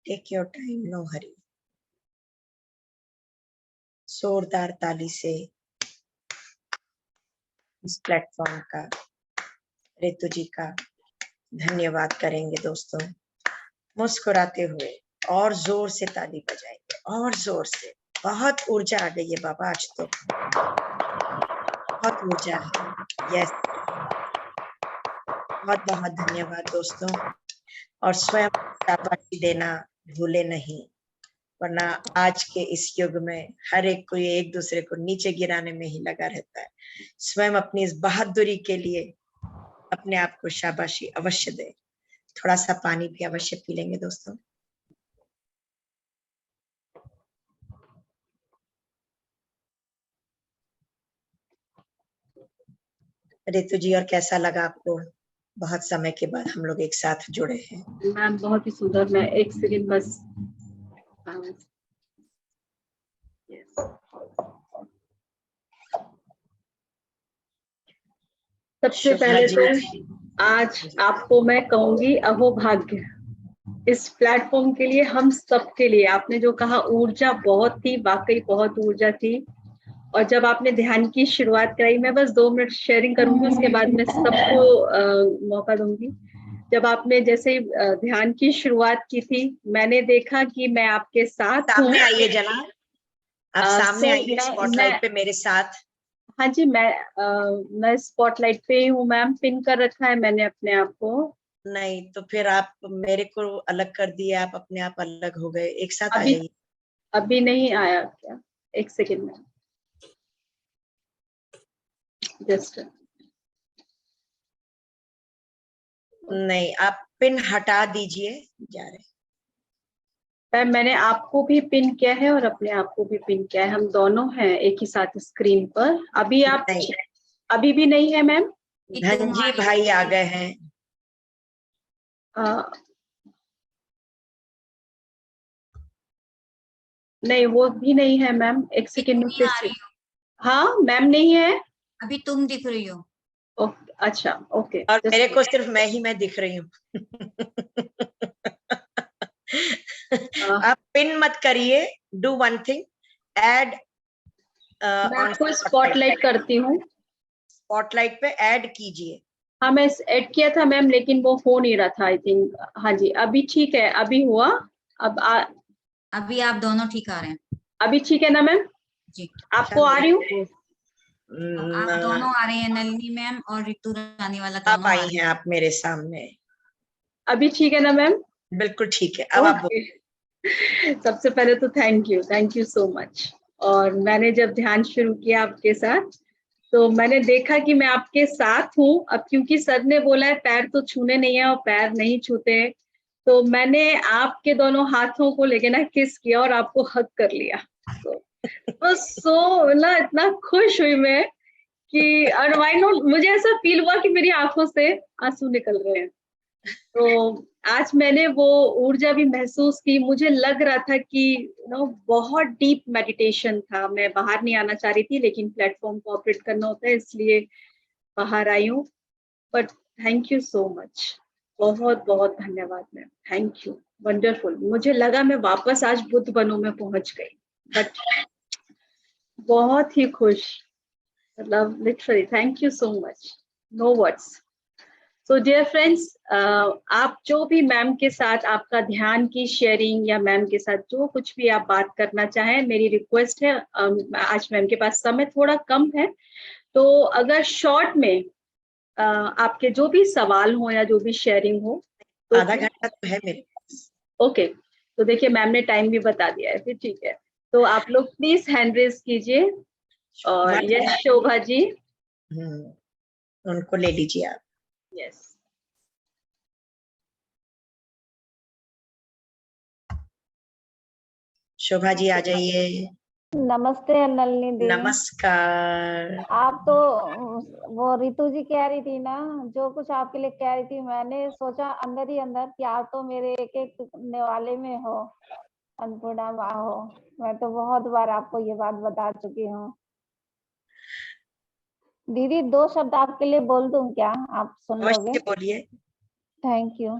Take your time, no hurry. जोरदार ताली से इस प्लेटफॉर्म का, रितु जी का धन्यवाद करेंगे दोस्तों। मुस्कुराते हुए और जोर से ताली बजाएंगे, और जोर से। बहुत ऊर्जा आ गई है बाबा आज तो, बहुत ऊर्जा है। यस, बहुत बहुत धन्यवाद दोस्तों। और स्वयं शाबाशी देना भूले नहीं, वरना आज के इस युग में हर एक कोई एक दूसरे को नीचे गिराने में ही लगा रहता है। स्वयं अपनी इस बहादुरी के लिए अपने आप को शाबाशी अवश्य दे। थोड़ा सा पानी भी अवश्य पी लेंगे दोस्तों। रितु जी, और कैसा लगा आपको? बहुत समय के बाद हम लोग एक साथ जुड़े हैं। मैम बहुत ही सुंदर। मैं एक सेकंड बस। सबसे पहले तो आज आपको मैं कहूंगी अहोभाग्य। इस प्लेटफॉर्म के लिए, हम सबके लिए। आपने जो कहा ऊर्जा बहुत थी, वाकई बहुत ऊर्जा थी। और जब आपने ध्यान की शुरुआत कराई, मैं बस 2 मिनट शेयरिंग करूंगी, उसके बाद मैं सबको मौका दूंगी। जब आपने जैसे ध्यान की शुरुआत की थी, मैंने देखा कि मैं आपके साथ हूँ। सामने आइए जनाब, आप सामने आइए स्पॉटलाइट पे मेरे साथ। हाँ जी, मैं स्पॉटलाइट पे ही हूँ मैम। पिन कर रखा है मैंने अपने आप को। नहीं तो फिर आप मेरे को अलग कर दिए, आप अपने आप अलग हो गए। एक साथ आ अभी जाइए। अभी नहीं आया क्या? एक सेकेंड में, जस्ट। नहीं, आप पिन हटा दीजिए। जा रहे मैम मैंने आपको भी पिन किया है और अपने आप को भी पिन किया है। हम दोनों हैं एक ही साथ स्क्रीन पर। अभी आप नहीं, अभी भी नहीं है मैम? धनजी भाई आ गए हैं। नहीं, वो भी नहीं है मैम। एक सेकेंड में फिर से। हाँ मैम नहीं है। अभी तुम दिख रही हो। अच्छा, ओके। और मेरे को सिर्फ मैं दिख रही हूँ। आप पिन मत करिए। डू वन थिंग, ऐड मैं आपको स्पॉटलाइट करती हूँ। स्पॉटलाइट पे ऐड कीजिए। हाँ मैं ऐड किया था मैम, लेकिन वो हो नहीं रहा था आई थिंक। हाँ जी, अभी ठीक है, अभी हुआ। अभी आप दोनों ठीक आ रहे हैं। अभी ठीक है ना मैम? जी, आपको आ रही हूँ? आप दोनों आ रहे हैं, नलिनी मैम और ऋतु रानी वाला आप दोनों आ आई रहे हैं, आप मेरे सामने। अभी ठीक है ना मैम? बिल्कुल ठीक है। अब आप सबसे पहले तो थैंक यू सो मच। और मैंने जब ध्यान शुरू किया आपके साथ, तो मैंने देखा कि मैं आपके साथ हूँ। अब क्योंकि सर ने बोला है पैर तो छूने नहीं है और पैर नहीं छूते हैं, तो मैंने आपके दोनों हाथों को लेके ना किस किया और आपको हक कर लिया। सो ना इतना खुश हुई मैं कि, और व्हाई नॉट, मुझे ऐसा फील हुआ कि मेरी आंखों से आंसू निकल रहे हैं। तो आज मैंने वो ऊर्जा भी महसूस की। मुझे लग रहा था कि बहुत डीप मेडिटेशन था। मैं बाहर नहीं आना चाह रही थी, लेकिन प्लेटफॉर्म को ऑपरेट करना होता है, इसलिए बाहर आई हूँ। But thank you so much, बहुत बहुत धन्यवाद मैम। Thank you, wonderful. मुझे लगा मैं वापस आज बुद्ध बनों में पहुंच गई, बट बहुत ही खुश, मतलब literally thank you so much, no words. So dear friends, आप जो भी मैम के साथ आपका ध्यान की शेयरिंग या मैम के साथ जो कुछ भी आप बात करना चाहें, मेरी रिक्वेस्ट है, आज मैम के पास समय थोड़ा कम है, तो अगर शॉर्ट में आपके जो भी सवाल हो या जो भी शेयरिंग हो तो आधा घंटा तो है मेरे पास। ओके, तो देखिए मैम ने टाइम भी बता दिया है, फिर ठीक है, तो आप लोग प्लीज हैंड रेज कीजिए। और यस शोभा जी, उनको ले लीजिए आप। यस, शोभा जी आ जाइए। नमस्ते नलिनी दी। नमस्कार। आप तो वो रितु जी कह रही थी ना, जो कुछ आपके लिए कह रही थी, मैंने सोचा अंदर ही अंदर कि आप तो मेरे एक एक नेवाले में हो, अन्नपूर्णा माँ हो। मैं तो बहुत बार आपको ये बात बता चुकी हूँ। दीदी 2 शब्द आपके लिए बोल दूं क्या? आप सुन लोगे? अवश्य बोलिए। Thank you.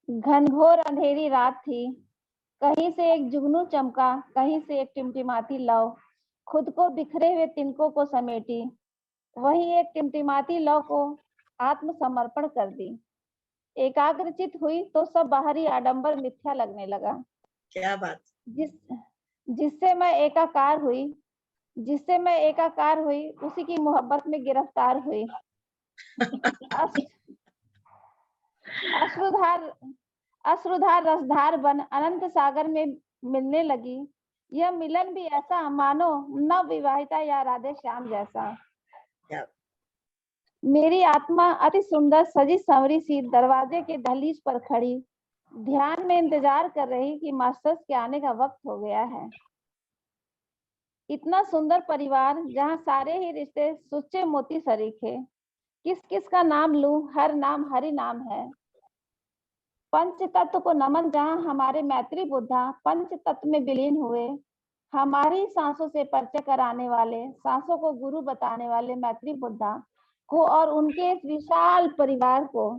घनघोर अंधेरी रात थी, कहीं से एक जुगनू चमका, कहीं से एक टिमटिमाती लौ, खुद को बिखरे हुए तिनकों को समेटी, वही एक टिमटिमाती लौ को आत्मसमर्पण कर दी। एकाग्रचित हुई तो सब बाहरी आडंबर मिथ्या लगने लगा। क्या बात। जिससे मैं एकाकार हुई उसी की मोहब्बत में गिरफ्तार हुई। अश्रुधार रसधार बन अनंत सागर में मिलने लगी। यह मिलन भी ऐसा मानो नव विवाहिता या राधे श्याम जैसा। मेरी आत्मा अति सुंदर सजी संवरी सी दरवाजे के दहलीज पर खड़ी, ध्यान में इंतजार कर रही कि मास्टर्स के आने का वक्त हो गया है। इतना सुंदर परिवार जहाँ सारे ही रिश्ते सुच्चे मोती सरीखे, किस किस का नाम लूं, हर नाम हरि नाम है। पंच तत्व को नमन, जहाँ हमारे मैत्री बुद्धा पंच तत्व में विलीन हुए, हमारी सांसों से परिचय कराने वाले, सांसों को गुरु बताने वाले मैत्री बुद्धा को और उनके इस विशाल परिवार को,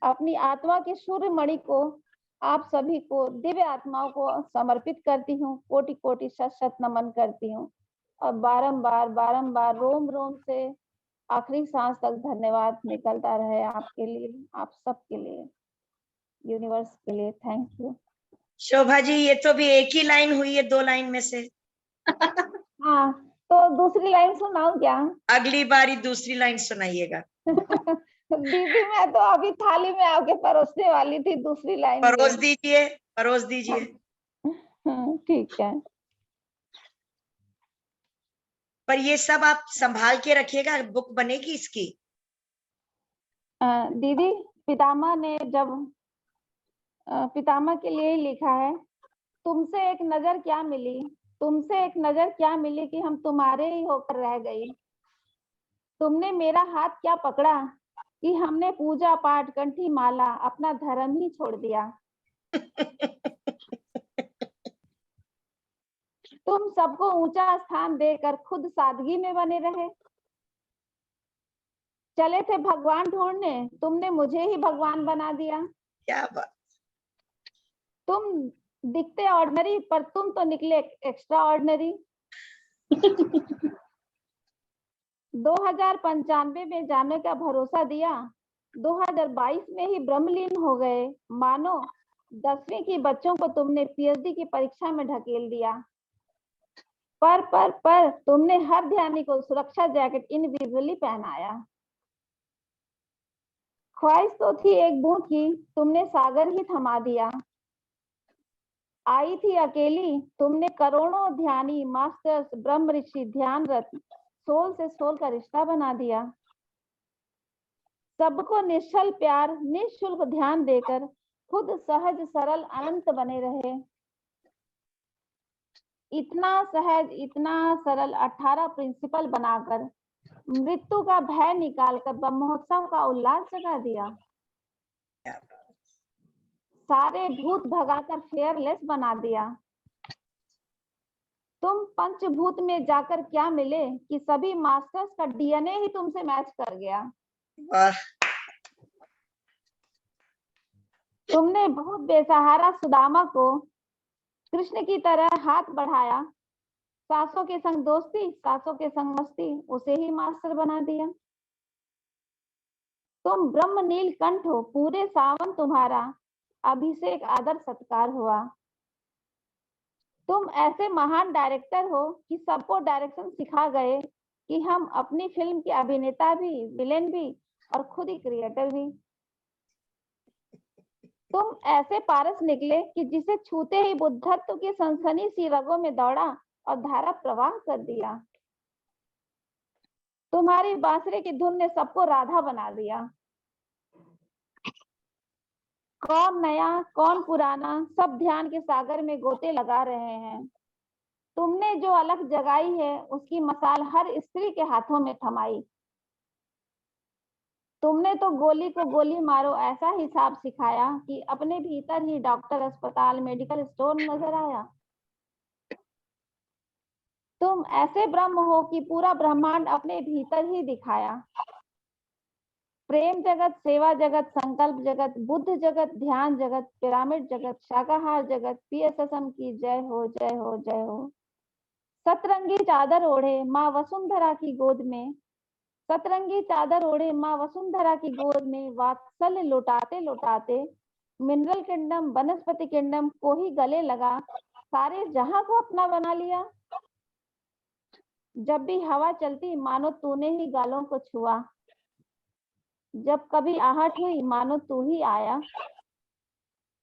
अपनी आत्मा की सूर्य मणि को, आप सभी को, दिव्य आत्माओं को समर्पित करती हूँ। कोटि कोटि शत शत नमन करती हूँ और बारंबार बारंबार रोम रोम से आखिरी सांस तक धन्यवाद निकलता रहे आपके लिए, आप सबके लिए, यूनिवर्स के लिए। Thank you. शोभा जी, ये तो भी एक ही लाइन हुई है 2 लाइन में से। हाँ, तो दूसरी लाइन सुनाऊं क्या? अगली बारी दूसरी लाइन सुनाइएगा। दीदी मैं तो अभी थाली में आके परोसने वाली थी दूसरी लाइन। परोस दीजिए, परोस दीजिए। ठीक है। पर ये सब आप संभाल के रखिएगा, बुक बनेगी इसकी। दीदी पितामह ने जब पितामह के लिए ही लिखा है, तुमसे एक नजर क्या मिली, तुमसे एक नजर क्या मिली कि हम तुम्हारे ही होकर रह गई। तुमने मेरा हाथ क्या पकड़ा कि हमने पूजा पाठ कंठी माला अपना धर्म ही छोड़ दिया। तुम सबको ऊंचा स्थान देकर खुद सादगी में बने रहे। चले थे भगवान ढूंढने, तुमने मुझे ही भगवान बना दिया। क्या बात। तुम दिखते ऑर्डिनरी पर तुम तो निकले एक्स्ट्रा ऑर्डिनरी। 2095 में जाने का भरोसा दिया, 2022 में ही ब्रह्मलीन हो गए। मानो 10वीं की बच्चों को तुमने पीएचडी की परीक्षा में ढकेल दिया। पर तुमने हर ध्यानी को सुरक्षा जैकेट इनविजिबली पहनाया। ख्वाहिश तो थी एक बूंद की, तुमने सागर ही थमा दिया। आई थी अकेली, तुमने करोड़ों ध्यानी मास्टर्स ब्रह्म ऋषि ध्यान रत्न सोल से सोल का रिश्ता बना दिया। सबको निश्चल प्यार निःशुल्क ध्यान देकर खुद सहज सरल अनंत बने रहे। इतना सहज इतना सरल 18 प्रिंसिपल बनाकर मृत्यु का भय निकालकर ब्रह्मोत्सव का उल्लास जगा दिया। सारे भूत भगाकर फेयरलेस बना दिया। तुम पंचभूत में जाकर क्या मिले कि सभी मास्टर्स का डीएनए ही तुमसे मैच कर गया। तुमने बहुत बेसहारा सुदामा को कृष्ण की तरह हाथ बढ़ाया। सासों के संग दोस्ती, सासों के संग मस्ती, उसे ही मास्टर बना दिया। तुम ब्रह्म नीलकंठ हो, पूरे सावन तुम्हारा अभिषेक आदर सत्कार हुआ। तुम ऐसे महान डायरेक्टर हो कि सबको डायरेक्शन सिखा गए कि हम अपनी फिल्म के अभिनेता भी, विलेन भी और खुद ही क्रिएटर भी। तुम ऐसे पारस निकले कि जिसे छूते ही बुद्धत्व की सनसनी सी रगों में दौड़ा और धारा प्रवाह कर दिया। तुम्हारी बांसुरी की धुन ने सबको राधा बना दिया। कौन नया कौन पुराना, सब ध्यान के सागर में गोते लगा रहे हैं। तुमने जो अलख जगाई है उसकी मसाल हर स्त्री के हाथों में थमाई। तुमने तो गोली को गोली मारो ऐसा हिसाब सिखाया कि अपने भीतर ही डॉक्टर, अस्पताल, मेडिकल स्टोर नजर आया। तुम ऐसे ब्रह्म हो कि पूरा ब्रह्मांड अपने भीतर ही दिखाया। प्रेम जगत, सेवा जगत, संकल्प जगत, बुद्ध जगत, ध्यान जगत, पिरामिड जगत, शाकाहार जगत, PSSM की जय हो, जय हो, जय हो। सतरंगी चादर ओढ़े माँ वसुंधरा की गोद में, सतरंगी चादर ओढ़े माँ वसुंधरा की गोद में वात्सल्य लुटाते लुटाते मिनरल किंगडम, वनस्पति किंगडम को ही गले लगा, सारे जहां को अपना बना लिया। जब भी हवा चलती मानो तूने ही गालों को छुआ, जब कभी आहट हुई मानो तू ही आया।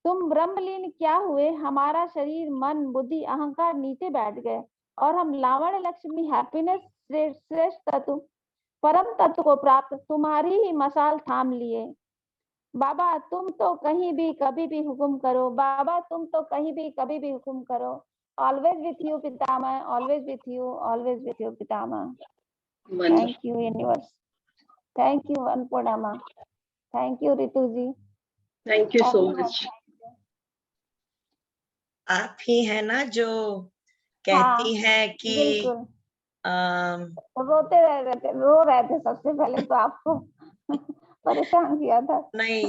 तुम ब्रह्मलीन क्या हुए, हमारा शरीर, मन, बुद्धि, अहंकार नीचे बैठ गए और हम लावण्य, लक्ष्मी, हैप्पीनेस, श्रेष्ठ तत्व, परम तत्व को प्राप्त तुम्हारी ही मशाल थाम लिए। बाबा तुम तो कहीं भी कभी भी हुक्म करो, बाबा तुम तो कहीं भी कभी भी हुक्म करो। ऑलवेज विथ यू पितामह, always with you, always with you पितामह। Thank you universe, thank you Annapurna, thank you Ritu ji, thank you so much. आप ही है ना जो कहती हैं कि बिल्कुल रोते रो रहे थे सबसे पहले तो आपको परेशान किया था। नहीं,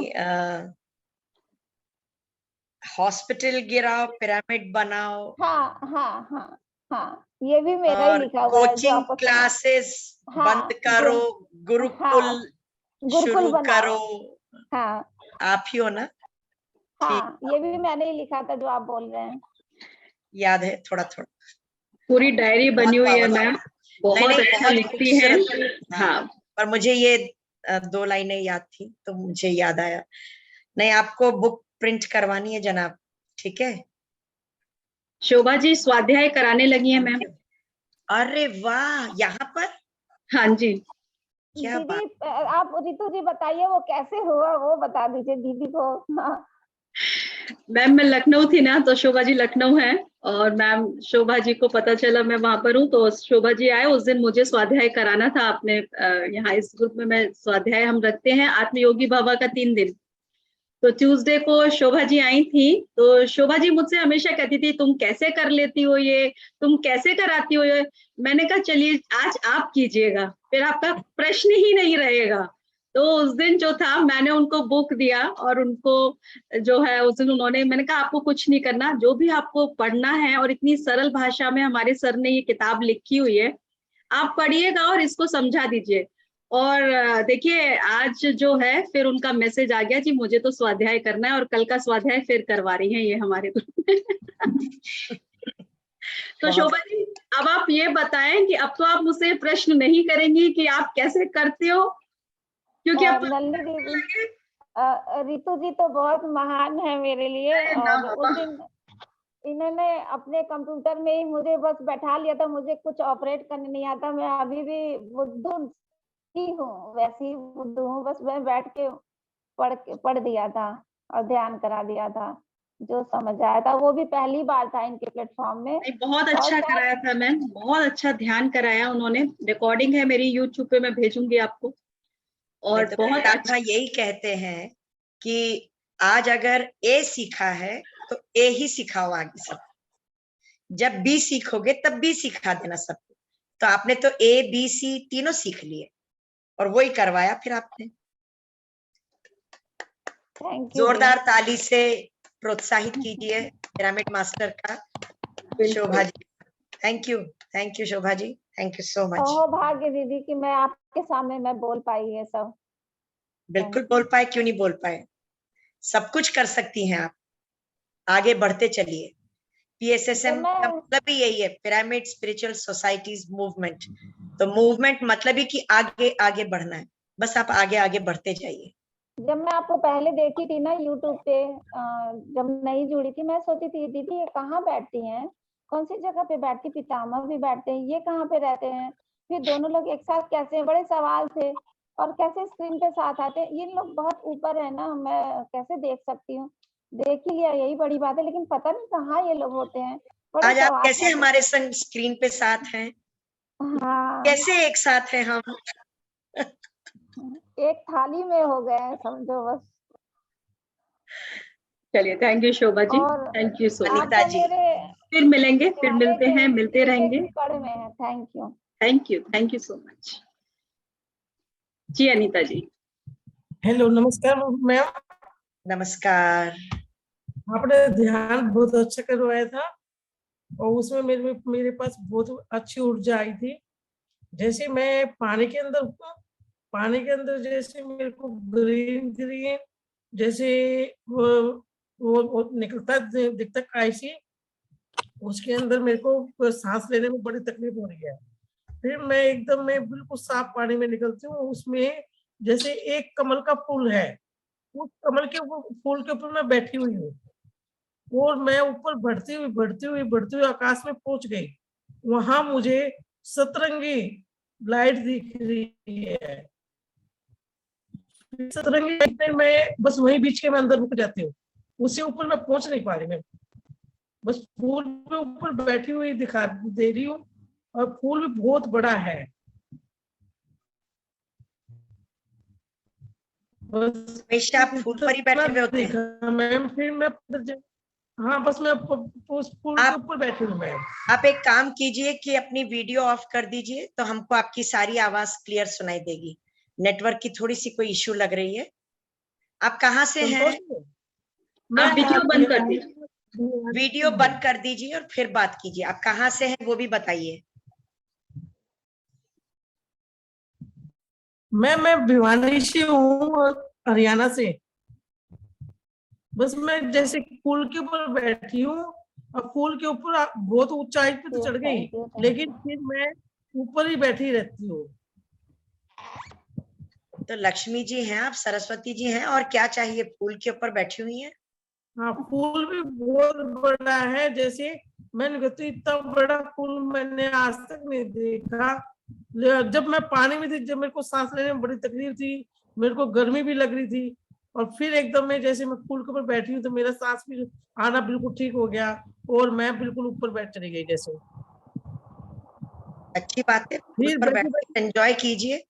हॉस्पिटल गिराओ, पिरामिड बनाओ। हाँ हाँ हाँ हाँ, ये भी मेरा ही और लिखा हुआ है जो कोचिंग आपको क्लासेस बंद करो, गुरुकुल शुरू करो। हाँ आप ही हो ना? हाँ, ये भी मैंने ही लिखा था जो आप बोल रहे हैं। याद है थोड़ा थोड़ा। पूरी डायरी बनी हुई है मैम, बहुत नहीं, अच्छा लिखती हैं। हाँ, पर मुझे ये 2 लाइनें याद थी तो मुझे याद आया। नहीं, आपको बुक प्रिंट करवानी है जनाब, ठीक है? शोभा जी स्वाध्याय कराने लगी है मैम। अरे वाह, यहाँ पर? हाँ जी। क्या दीदी आप रितु जी बताइए वो कैसे हुआ, वो बता दीजिए दीदी को। हाँ। मैम मैं लखनऊ थी ना, तो शोभा जी लखनऊ है और मैम शोभा जी को पता चला मैं वहां पर हूँ, तो शोभा जी आए। उस दिन मुझे स्वाध्याय कराना था अपने यहाँ इस ग्रुप में। मैं स्वाध्याय हम रखते हैं आत्मयोगी बाबा का 3 दिन। तो ट्यूसडे को शोभा जी आई थी, तो शोभा जी मुझसे हमेशा कहती थी तुम कैसे कर लेती हो ये, तुम कैसे कराती हो ये। मैंने कहा चलिए आज आप कीजिएगा, फिर आपका प्रश्न ही नहीं रहेगा। तो उस दिन जो था मैंने उनको बुक दिया और उनको जो है उस दिन उन्होंने, मैंने कहा आपको कुछ नहीं करना, जो भी आपको पढ़ना है, और इतनी सरल भाषा में हमारे सर ने ये किताब लिखी हुई है, आप पढ़िएगा और इसको समझा दीजिए। और देखिए आज जो है फिर उनका मैसेज आ गया जी मुझे तो स्वाध्याय करना है, और कल का स्वाध्याय फिर करवा रही हैं ये हमारे ग्रुप में। तो शोभा जी अब आप ये बताएं कि अब तो आप मुझसे प्रश्न नहीं करेंगी कि आप कैसे करते हो, क्योंकि अब नलिनी दीदी, रितु जी तो बहुत महान है मेरे लिए। और उस दिन इन्होंने अपने कंप्यूटर में ही मुझे बस बैठा लिया था, मुझे कुछ ऑपरेट करने नहीं आता। मैं अभी भी बुद्धू ही हूँ, वैसी बुद्धू हूँ, बस मैं बैठ के पढ़ दिया था और ध्यान करा दिया था, जो समझ आया था। वो भी पहली बार था इनके प्लेटफॉर्म में। बहुत अच्छा कराया था मैम, बहुत अच्छा ध्यान कराया उन्होंने। रिकॉर्डिंग है मेरी यूट्यूब पे, मैं भेजूंगी आपको। और तो बहुत अच्छा यही कहते हैं कि आज अगर ए सीखा है तो ए ही सिखाओ आगे सब। जब बी सीखोगे तब बी सिखा देना सबको। तो आपने तो ABC तीनों सीख लिए और वही करवाया फिर आपने। जोरदार ताली से प्रोत्साहित कीजिए पिरामिड मास्टर का Shobha ji. Thank you Shobha ji, thank you so much. भाग्य दीदी कि मैं आपके सामने मैं बोल पाई है सब। बिल्कुल बोल पाए, क्यों नहीं बोल पाए, सब कुछ कर सकती हैं आप, आगे बढ़ते चलिए। PSSM का मतलब भी यही है, पिरामिड स्पिरिचुअल सोसाइटीज मूवमेंट। तो मूवमेंट मतलब ही कि आगे आगे बढ़ना है, बस आप आगे आगे बढ़ते जाइए। जब मैं आपको पहले देखी थी ना यूट्यूब पे, जब नई जुड़ी थी, मैं सोची थी दीदी ये कहाँ बैठती हैं, कौन सी जगह पे बैठती, पितामह भी बैठते हैं, ये कहाँ पे रहते हैं, फिर दोनों लोग एक साथ कैसे हैं, बड़े सवाल थे, और कैसे स्क्रीन पे साथ आते हैं, ये लोग बहुत ऊपर है ना, मैं कैसे देख सकती हूँ, देख ही लिया यही बड़ी बात है, लेकिन पता नहीं कहाँ ये लोग होते हैं, बड़े आज आप सवाल कैसे थे। हमारे संग स्क्रीन पे साथ हैं, हाँ, कैसे एक साथ हैं हम। एक थाली में हो गए हैं समझो बस। चलिए, थैंक यू शोभा जी, और थैंक यू सो आप मच। अनीता तो जी, मेरे फिर मिलेंगे, फिर दीवाने मिलते के हैं, मिलते एक रहेंगे। भी पढ़ में है। Thank you. Thank you so much. जी अनीता जी। हेलो, नमस्कार मैम। नमस्कार। आपने ध्यान बहुत अच्छा करवाया था और उसमें मेरे पास बहुत अच्छी ऊर्जा आई थी। जैसे मैं पानी के अंदर हूँ, पानी के अंदर जैसे मेरे को ग्रीन ग्रीन जैसे वो निकलता दिखता ऐसी, उसके अंदर मेरे को सांस लेने में बड़ी तकलीफ हो रही है। फिर मैं बिल्कुल साफ पानी में निकलती हूँ, उसमें जैसे एक कमल का फूल है, उस कमल के फूल के ऊपर मैं बैठी हुई हूँ और मैं ऊपर बढ़ती हुई आकाश में पहुंच गई। वहां मुझे सतरंगी लाइट दिख रही है। सतरंगी लाइट में मैं बस वही बीच के मैं अंदर रुक जाती हूँ, उससे ऊपर मैं पहुंच नहीं पा रही। मैं बस फूल के ऊपर बैठी हुई दिखा दे रही हूँ और फूल भी बहुत बड़ा है। बस हमेशा आप फूल पर ही बैठे हुए होते हैं? देखा मैम, फिर मैं हाँ, बस मैं उस फूल के ऊपर बैठी हूँ मैम। आप एक काम कीजिए कि अपनी वीडियो ऑफ कर दीजिए, तो हमको आपकी सारी आवाज क्लियर सुनाई देगी। नेटवर्क की थोड़ी सी कोई इश्यू लग रही है। आप कहाँ से हैं? आप वीडियो बंद कर दीजिए। वीडियो बंद कर दीजिए और फिर बात कीजिए। आप कहाँ से हैं वो भी बताइए। मैं भिवानी से हूँ, हरियाणा से। बस मैं जैसे पुल के ऊपर बैठी हूँ और पुल के ऊपर बहुत ऊंचाई पे तो चढ़ गई, लेकिन फिर मैं ऊपर ही बैठी रहती हूँ। तो लक्ष्मी जी हैं आप, सरस्वती जी हैं, और क्या चाहिए? फूल के ऊपर बैठी हुई हैं। हाँ, फूल भी बहुत बड़ा है। जैसे मैंने कहती इतना बड़ा फूल मैंने आज तक नहीं देखा। जब मैं पानी में थी, जब मेरे को सांस लेने में बड़ी तकलीफ थी, मेरे को गर्मी भी लग रही थी, और फिर एकदम में जैसे मैं फूल के ऊपर बैठी हूँ तो मेरा सांस भी आना बिल्कुल ठीक हो गया और मैं बिल्कुल ऊपर बैठ चली गई जैसे। अच्छी बात है, फूल फिर पर बैठ एंजॉय कीजिए।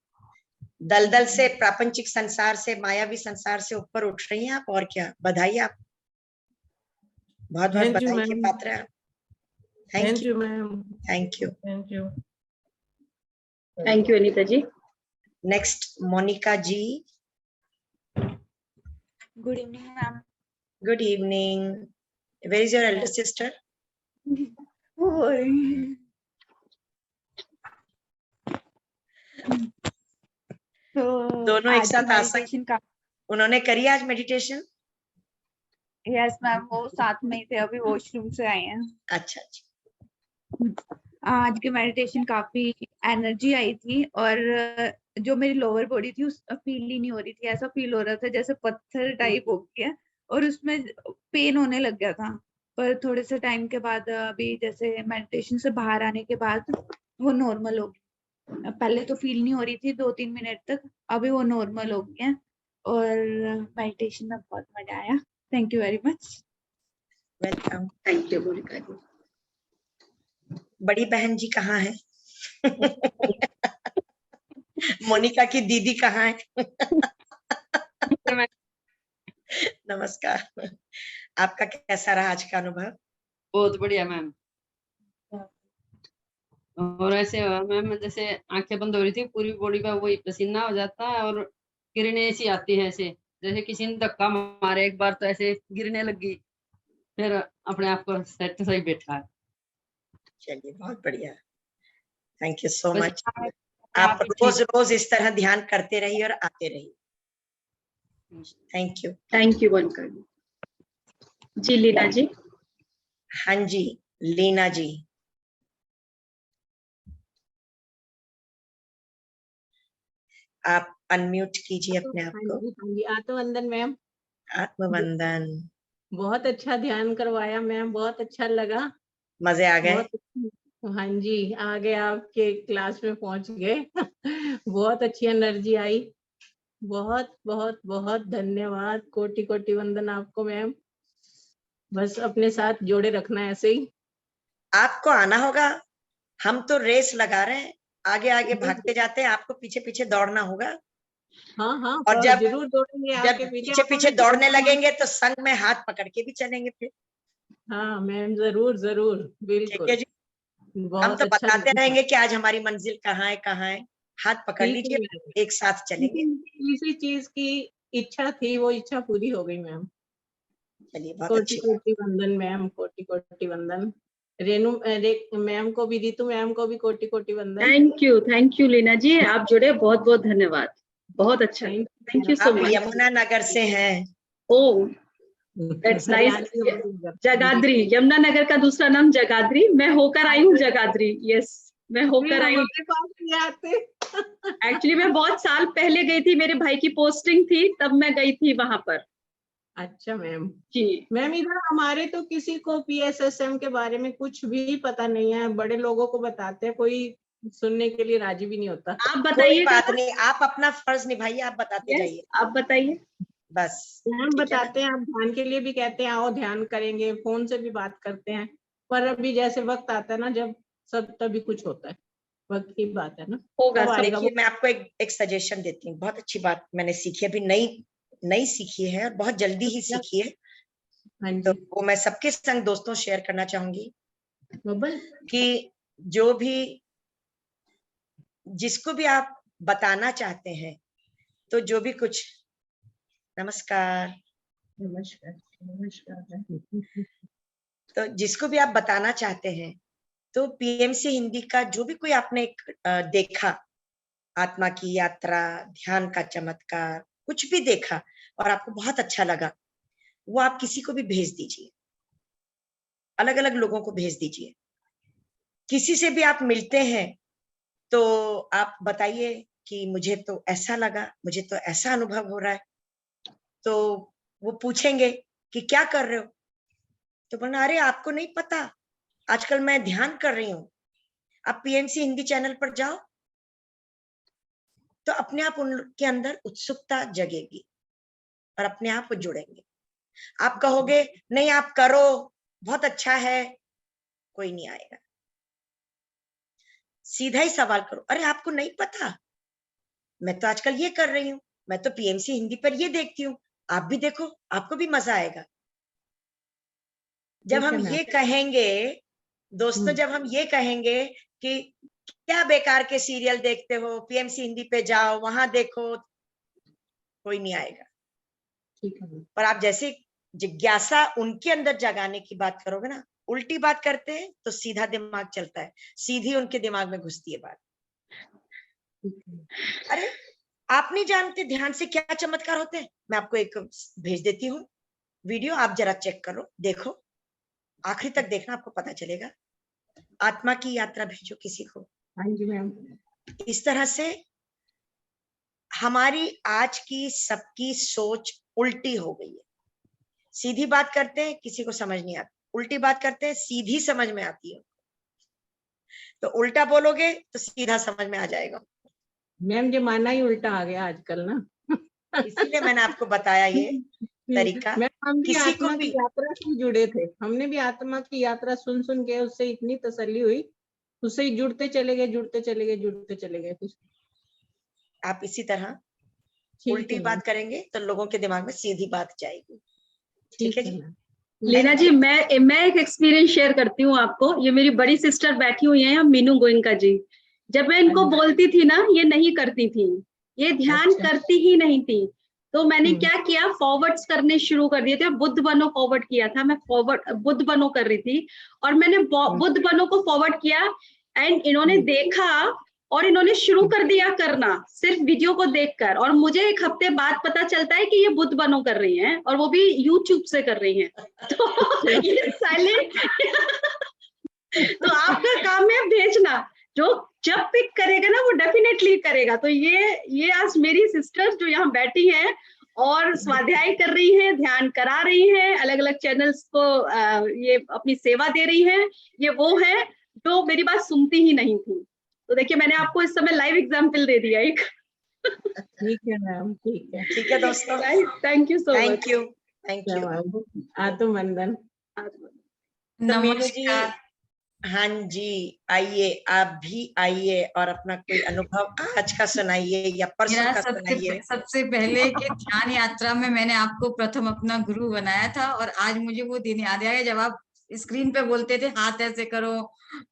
दलदल से, प्रापंचिक संसार से, मायावी संसार से ऊपर उठ रही हैं आप, और क्या। बधाई आप, बहुत बहुत थैंक यू बधाई के मैम। पात्र हैं। Thank you ma'am. Thank you. Thank you. Thank you Anita ji. Next Monika ji. Good evening ma'am. Good evening. Where is your elder sister? तो दोनों एक साथ आ सकते। मेडिटेशन का, उन्होंने करी आज मेडिटेशन? यस मैम, वो साथ में ही थे, अभी वॉशरूम से आए हैं। अच्छा अच्छा। आज की मेडिटेशन काफी एनर्जी आई थी, और जो मेरी लोअर बॉडी थी उस फील ही नहीं हो रही थी, ऐसा फील हो रहा था जैसे पत्थर टाइप हो गया और उसमें पेन होने लग गया था। पर थोड़े से टाइम के बाद, अभी जैसे मेडिटेशन से बाहर आने के बाद वो नॉर्मल हो गई। पहले तो फील नहीं हो रही थी 2-3 मिनट तक, अभी वो नॉर्मल हो गई है और मेडिटेशन में बहुत मजा आया। Thank you very much. Welcome. Thank you Monica ji. बड़ी बहन जी कहाँ है? मोनिका की दीदी कहाँ है? नमस्कार। आपका कैसा रहा आज का अनुभव? बहुत बढ़िया मैम। और ऐसे मैम जैसे आंखें बंद हो रही थी, पूरी बॉडी का वही पसीना हो जाता है और गिरने सी आती है, ऐसे जैसे किसी ने धक्का मारे एक बार, तो ऐसे गिरने लगी, फिर अपने आप को सेट सही बैठा है। चलिए, बहुत बढ़िया। थैंक यू सो बस मच। आप रोज रोज इस तरह ध्यान करते रहिए और आते रहिए। Thank you. Thank you Wankar जी। लीना जी। हाँ जी, लीना जी। आप अनम्यूट कीजिए अपने आप को। हाँ जी, आत्मवंदन मैम। आत्मवंदन। बहुत अच्छा ध्यान करवाया मैम, बहुत अच्छा लगा। मजे आ गए? हाँ जी, आगे आपके क्लास में पहुंच गए। बहुत अच्छी एनर्जी आई। बहुत बहुत बहुत धन्यवाद, कोटि कोटि वंदन आपको मैम। बस अपने साथ जोड़े रखना ऐसे ही। आपको आना होगा, हम तो रेस लगा रहे हैं, आगे आगे भागते जाते हैं, आपको पीछे पीछे दौड़ना होगा। हाँ हाँ, और जब जरूर दौड़ेंगे आपके पीछे आप पीछे हमें दौड़ने छोड़ना मत। लगेंगे तो संग में हाथ पकड़ के भी चलेंगे फिर। हाँ मैम, जरूर जरूर, ठीक बिल्कुल। है जी। हम बहुत तो अच्छा बताते लगा। रहेंगे कि आज हमारी मंजिल कहाँ है, कहाँ है। हाथ पकड़ ठीक है लीजिए, मैम। एक साथ चलेंगे। इसी चीज की इच्छा थी, वो इच्छा पूरी हो गई मैम। चलिए, बहुत कोटि अच्छी बात। कोटि वंदन मैम, कोटि कोटि वंदन। रेणु मैम को भी, रितु मैम को भी कोटि कोटि वंदन। थैंक यू लीना जी, आप जुड़े, बहुत बहुत धन्यवाद। बहुत अच्छा, थैंक यू सो आप मच। यमुना नगर से हैं? Oh that's nice. Jagadhri, Yamunanagar का दूसरा नाम जगाधरी। मैं होकर आई हूँ जगाधरी। यस, मैं होकर आई हूँ। हमारे पास नहीं आते। एक्चुअली मैं बहुत साल पहले गई थी, मेरे भाई की पोस्टिंग थी, तब मैं गई थी वहां पर। अच्छा मैम जी मैम, इधर हमारे तो किसी को पीएसएसएम के बारे में कुछ भी पता नहीं है। बड़े लोगों को बताते हैं, कोई सुनने के लिए राजी भी नहीं होता। आप कोई बताइएगा। बात नहीं, आप अपना फर्ज निभाइए, आप बताते यस, जाइए आप बताइए। बस। मैम ठीक है ना? बताते हैं, आप ध्यान के लिए भी कहते हैं, आओ ध्यान करेंगे, फोन से भी बात करते हैं। पर अभी जैसे वक्त आता है ना, जब सब तभी कुछ होता है, वक्त की बात है ना। होगा कब सब। आएगा देखिए, वो। मैं आपको एक सजेशन देती हूँ, बहुत अच्छी बात मैंने सीखी, अभी नई सीखी है और बहुत जल्दी ही सीखी है। हाँ तो जी, वो मैं सबके संग दोस्तों शेयर करना चाहूंगी बबल। कि जो भी, जिसको भी आप बताना चाहते हैं, तो जो भी कुछ, नमस्कार, नमस्कार नमस्कार। तो जिसको भी आप बताना चाहते हैं, तो पीएमसी हिंदी का जो भी कोई आपने देखा, आत्मा की यात्रा, ध्यान का चमत्कार, कुछ भी देखा और आपको बहुत अच्छा लगा, वो आप किसी को भी भेज दीजिए, अलग अलग लोगों को भेज दीजिए। किसी से भी आप मिलते हैं तो आप बताइए कि मुझे तो ऐसा लगा, मुझे तो ऐसा अनुभव हो रहा है। तो वो पूछेंगे कि क्या कर रहे हो, तो बोलना, अरे आपको नहीं पता, आजकल मैं ध्यान कर रही हूँ। आप पीएमसी हिंदी चैनल पर जाओ, तो अपने आप उनके अंदर उत्सुकता जगेगी और अपने आप वो जुड़ेंगे। आप कहोगे नहीं आप करो, बहुत अच्छा है, कोई नहीं आएगा। सीधा ही सवाल करो, अरे आपको नहीं पता, मैं तो आजकल ये कर रही हूँ, मैं तो पीएमसी हिंदी पर ये देखती हूँ, आप भी देखो, आपको भी मजा आएगा। जब हम ये कहेंगे दोस्तों, जब हम ये कहेंगे कि क्या बेकार के सीरियल देखते हो, पीएमसी हिंदी पे जाओ, वहां देखो, कोई नहीं आएगा। ठीक है। पर आप जैसे जिज्ञासा उनके अंदर जगाने की बात करोगे ना, उल्टी बात करते हैं तो सीधा दिमाग चलता है, सीधी उनके दिमाग में घुसती है बात। अरे आप नहीं जानते ध्यान से क्या चमत्कार होते हैं, मैं आपको एक भेज देती हूँ वीडियो, आप जरा चेक करो, देखो, आखिरी तक देखना, आपको पता चलेगा। आत्मा की यात्रा भेजो किसी को। हाँ जी मैम। इस तरह से हमारी आज की सबकी सोच उल्टी हो गई है। सीधी बात करते हैं, किसी को समझ नहीं आती, उल्टी बात करते हैं, सीधी समझ में आती है। तो उल्टा बोलोगे तो सीधा समझ में आ जाएगा। मैम जमाना ही उल्टा आ गया आजकल ना। इसीलिए मैंने आपको बताया ये तरीका। मैम हम भी किसी को आत्मा की भी, यात्रा से जुड़े थे, हमने भी आत्मा की यात्रा सुन सुन के उससे इतनी तसल्ली हुई, उससे ही जुड़ते चले गए, जुड़ते चले गए, जुड़ते चले गए। कुछ आप इसी तरह उल्टी बात करेंगे तो लोगों के दिमाग में सीधी बात जाएगी। ठीक है जी। लीना जी, मैं एक एक्सपीरियंस शेयर करती हूँ आपको। ये मेरी बड़ी सिस्टर बैठी हुई है, मीनू गोयनका जी। जब मैं इनको बोलती थी ना, ये नहीं करती थी, ये ध्यान करती ही नहीं थी। तो मैंने क्या किया, फॉरवर्ड्स करने शुरू कर दिए थे। बुद्ध बनो फॉरवर्ड किया था, मैं फॉरवर्ड बुद्ध बनो कर रही थी और मैंने बुद्ध बनो को फॉरवर्ड किया एंड इन्होंने देखा और इन्होंने शुरू कर दिया करना सिर्फ वीडियो को देखकर, और मुझे एक हफ्ते बाद पता चलता है कि ये बुद्ध बनो कर रही हैं, और वो भी यूट्यूब से कर रही हैं। तो ये साइलेंट तो आपका काम है भेजना, जो जब पिक करेगा ना वो डेफिनेटली करेगा। तो ये आज मेरी सिस्टर्स जो यहाँ बैठी हैं और स्वाध्याय कर रही हैं, ध्यान करा रही हैं, अलग अलग चैनल्स को ये अपनी सेवा दे रही हैं, ये वो है जो मेरी बात सुनती ही नहीं थी। तो देखिए मैंने आपको इस समय लाइव एग्जाम्पल दे दिया एक। ठीक है मैम, ठीक है दोस्तों, thank you so much. Thank you. आत्म वंदन। तो मीनू जी, हाँ जी, आइए आप भी आइए और अपना कोई अनुभव आज का सुनाइए या परसों का सुनाइए। सबसे पहले कि ध्यान यात्रा में मैंने आपको प्रथम अपना गुरु बनाया था, और आज मुझे वो दिन याद आ गया जब आप स्क्रीन पे बोलते थे हाथ ऐसे करो,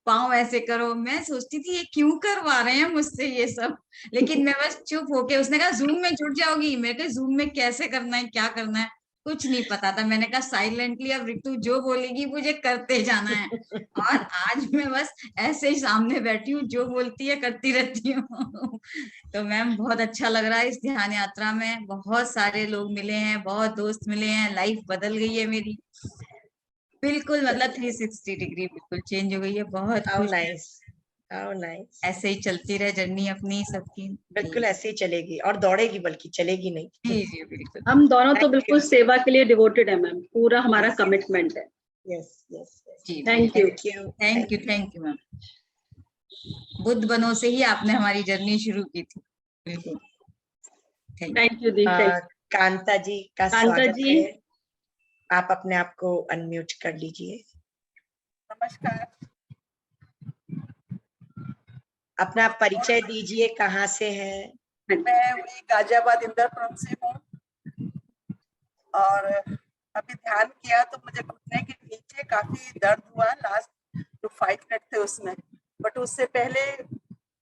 पाँव ऐसे करो। मैं सोचती थी ये क्यों करवा रहे हैं मुझसे ये सब, लेकिन मैं बस चुप होके, उसने कहा जूम में जुड़ जाओगी, मैं कहा जूम में कैसे करना है, क्या करना है, कुछ नहीं पता था। मैंने कहा साइलेंटली अब रितु जो बोलेगी मुझे करते जाना है, और आज मैं बस ऐसे ही सामने बैठी हूँ, जो बोलती है करती रहती हूँ। तो मैम बहुत अच्छा लग रहा है इस ध्यान यात्रा में, बहुत सारे लोग मिले हैं, बहुत दोस्त मिले हैं, लाइफ बदल गई है मेरी बिल्कुल, मतलब 360 डिग्री बिल्कुल चेंज हो गई है। बहुत नाइस। ऐसे ही चलती रहे जर्नी अपनी सबकी, बिल्कुल ऐसे ही चलेगी, और दौड़ेगी बल्कि चलेगी नहीं। जी जी बिल्कुल। हम दोनों तो बिल्कुल सेवा के लिए डिवोटेड है मैम, पूरा हमारा कमिटमेंट है। यस जी thank you thank you ma'am. Buddha बनो से ही आपने हमारी जर्नी शुरू की थी। बिल्कुल थैंक यू दी। कांता जी का स्वागत है, आप अपने आप को अनम्यूट कर लीजिए। नमस्कार। अपना परिचय दीजिए, कहाँ से हैं? मैं वही गाजियाबाद इंदरपुरम से हूँ, और अभी ध्यान किया तो मुझे घुटने के नीचे काफी दर्द हुआ, लास्ट जो 5 मिनट थे उसमें, बट उससे पहले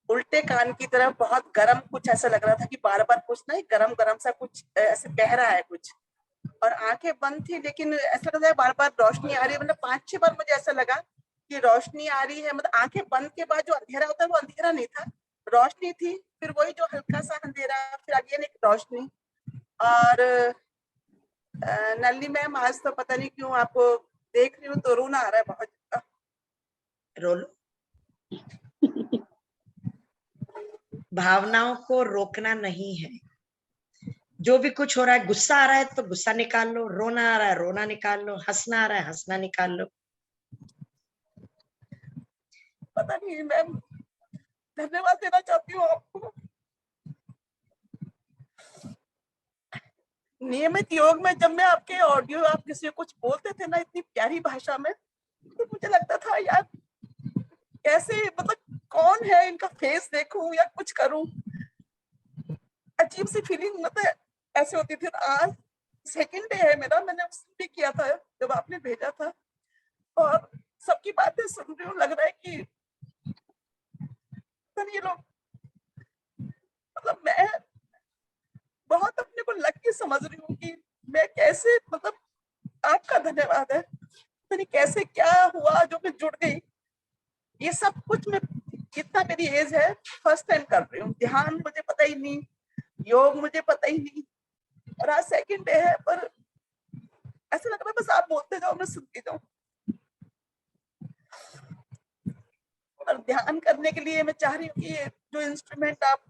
उल्टे कान की तरफ बहुत गर्म कुछ ऐसा लग रहा था कि बार बार कुछ ना गरम सा कुछ ऐसे बह रहा है कुछ, और आंखें बंद थी लेकिन ऐसा लग रहा है बार बार रोशनी आ रही है। मतलब 5-6 बार मुझे ऐसा लगा कि रोशनी आ रही है, मतलब आंखें बंद के बाद जो अंधेरा होता है वो अंधेरा नहीं था, रोशनी थी, फिर वही जो हल्का सा अंधेरा, फिर अगेन एक रोशनी। और नलिनी मैम, आज तो पता नहीं क्यों आपको देख रही हूँ तो रोना आ रहा है बहुत। रो लो। भावनाओं को रोकना नहीं है, जो भी कुछ हो रहा है, गुस्सा आ रहा है तो गुस्सा निकाल लो, रोना आ रहा है रोना निकाल लो, हंसना आ रहा है हंसना निकाल लो। पता नहीं मैम, धन्यवाद देना चाहती हूँ आपको। नियमित योग में जब मैं आपके ऑडियो, आप किसी को कुछ बोलते थे ना इतनी प्यारी भाषा में, तो मुझे लगता था यार कैसे, मतलब कौन है, इनका फेस देखूं या कुछ करूं, अजीब सी फीलिंग मतलब ऐसे होती थी। आज सेकंड डे है मेरा, मैंने भी किया था जब आपने भेजा था, और सबकी बातें सुन रही हूँ, लग रहा है कि ये लोग, मतलब मैं बहुत अपने को लग के समझ रही हूँ कि मैं कैसे, मतलब आपका धन्यवाद है, पता नहीं कैसे क्या हुआ जो मैं जुड़ गई। ये सब कुछ मैं, जितना मेरी एज है, फर्स्ट टाइम कर रही हूँ। ध्यान मुझे पता ही नहीं, योग मुझे पता ही नहीं, और आज सेकंड डे है, पर ऐसा लग रहा है बस आप बोलते जाओ मैं सुनती जाऊं। और ध्यान करने के लिए मैं चाह रही हूँ कि ये जो इंस्ट्रूमेंट आप